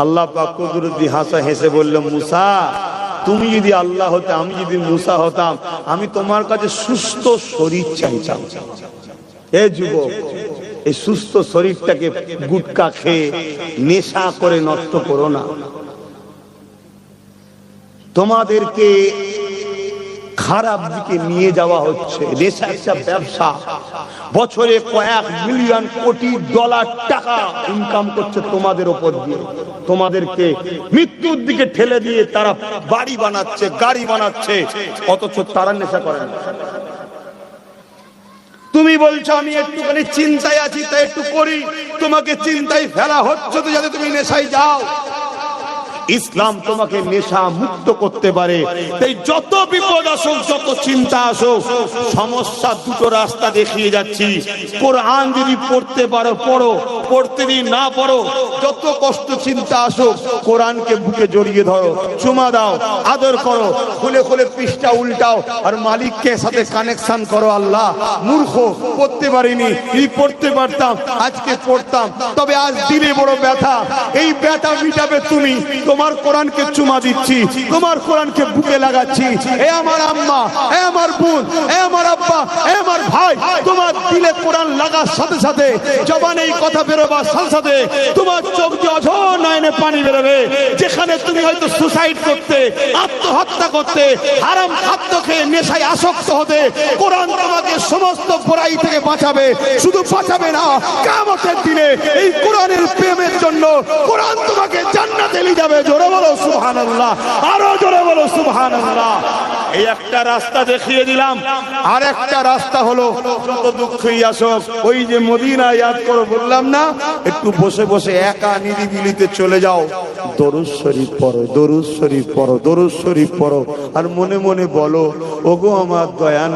আল্লাহ পাক কুদরতি হাসা হেসে বলল, মুসা তুমি যদি আল্লাহ হতে, আমি যদি মুসা হতাম, আমি তোমার কাছে সুস্থ শরীর চাইতাম। এ যুবক, এই সুস্থ শরীরটাকে গুটকা খেয়ে নেশা করে নষ্ট করো না। তোমাদেরকে খারাপ দিকে নিয়ে যাওয়া হচ্ছে। নেশা একটা ব্যবসা, বছরে কয়েক মিলিয়ন কোটি ডলার টাকা ইনকাম করছে তোমাদের উপর দিয়ে। তোমাদেরকে মৃত্যুর দিকে ঠেলে দিয়ে তারা বাড়ি বানাচ্ছে, গাড়ি বানাচ্ছে, অথচ তারা নেশা করে না। তুমি বলছো আমি একটুখানি চিন্তায় আছি তাই একটু করি, তোমাকে চিন্তায় ফেলা হচ্ছে তো যাতে তুমি নেশায় যাও। ইসলাম তোমাকে নেশা মুক্ত করতে পারে। তাই যত বিপদ আসুক, যত চিন্তা আসুক, সমস্যা দুটো রাস্তা দেখিয়ে যাচ্ছি। কোরআন যদি পড়তে পারো পড়ো, পড়তে যদি না পারো, যত কষ্ট চিন্তা আসুক, কোরআনকে বুকে জড়িয়ে ধরো, চুমা দাও, আদর করো, খুলে খুলে পৃষ্ঠা উল্টাও আর মালিককে সাথে কানেকশন করো। আল্লাহ মূর্খ, পড়তে পারিনি, পড়তে পারতাম আজকে পড়তাম, তবে আজ দিলে বড় ব্যথা, এই ব্যথা মিটাবে তুমি। তোমার কোরআনকে চুমা দিচ্ছি, তোমার কোরআনকে বুকে লাগাচ্ছি। এ আমার আম্মা, এ আমার বোন, এ আমার আব্বা, এ আমার ভাই, তোমার দিলে কোরআন লাগার সাথে সাথে, জবানে এই কথা বেরোবার সাথে সাথে তোমার চোখ দিয়ে অঝোর নয়নে পানি বেরোবে। যেখানে তুমি হয়তো সুসাইড করতে, আত্মহত্যা করতে, হারাম খাদ্য খেয়ে নেশায় আসক্ত হতে, কোরআন তোমাকে সমস্ত বুরাই থেকে বাঁচাবে। শুধু বাঁচাবে না, কিয়ামতের দিনে এই কোরআনের প্রেমের জন্য কোরআন তোমাকে জান্নাতে নিয়ে যাবে। জোরে বলো সুবহানাল্লাহ, আরো জোরে বলো সুবহানাল্লাহ। এই একটা রাস্তা দেখিয়ে দিলাম। আর একটা রাস্তা হলো, যত দুঃখই আসুক, ওই যে মদিনা ইয়াদ করো বললাম না, একটু বসে বসে একা নিরিবিলিতে চলে যাও, দরুদ শরীফ পড়ো, দরুদ শরীফ পড়ো, দরুদ শরীফ পড়ো, আর মনে মনে বলো, ওগো আমার দয়ান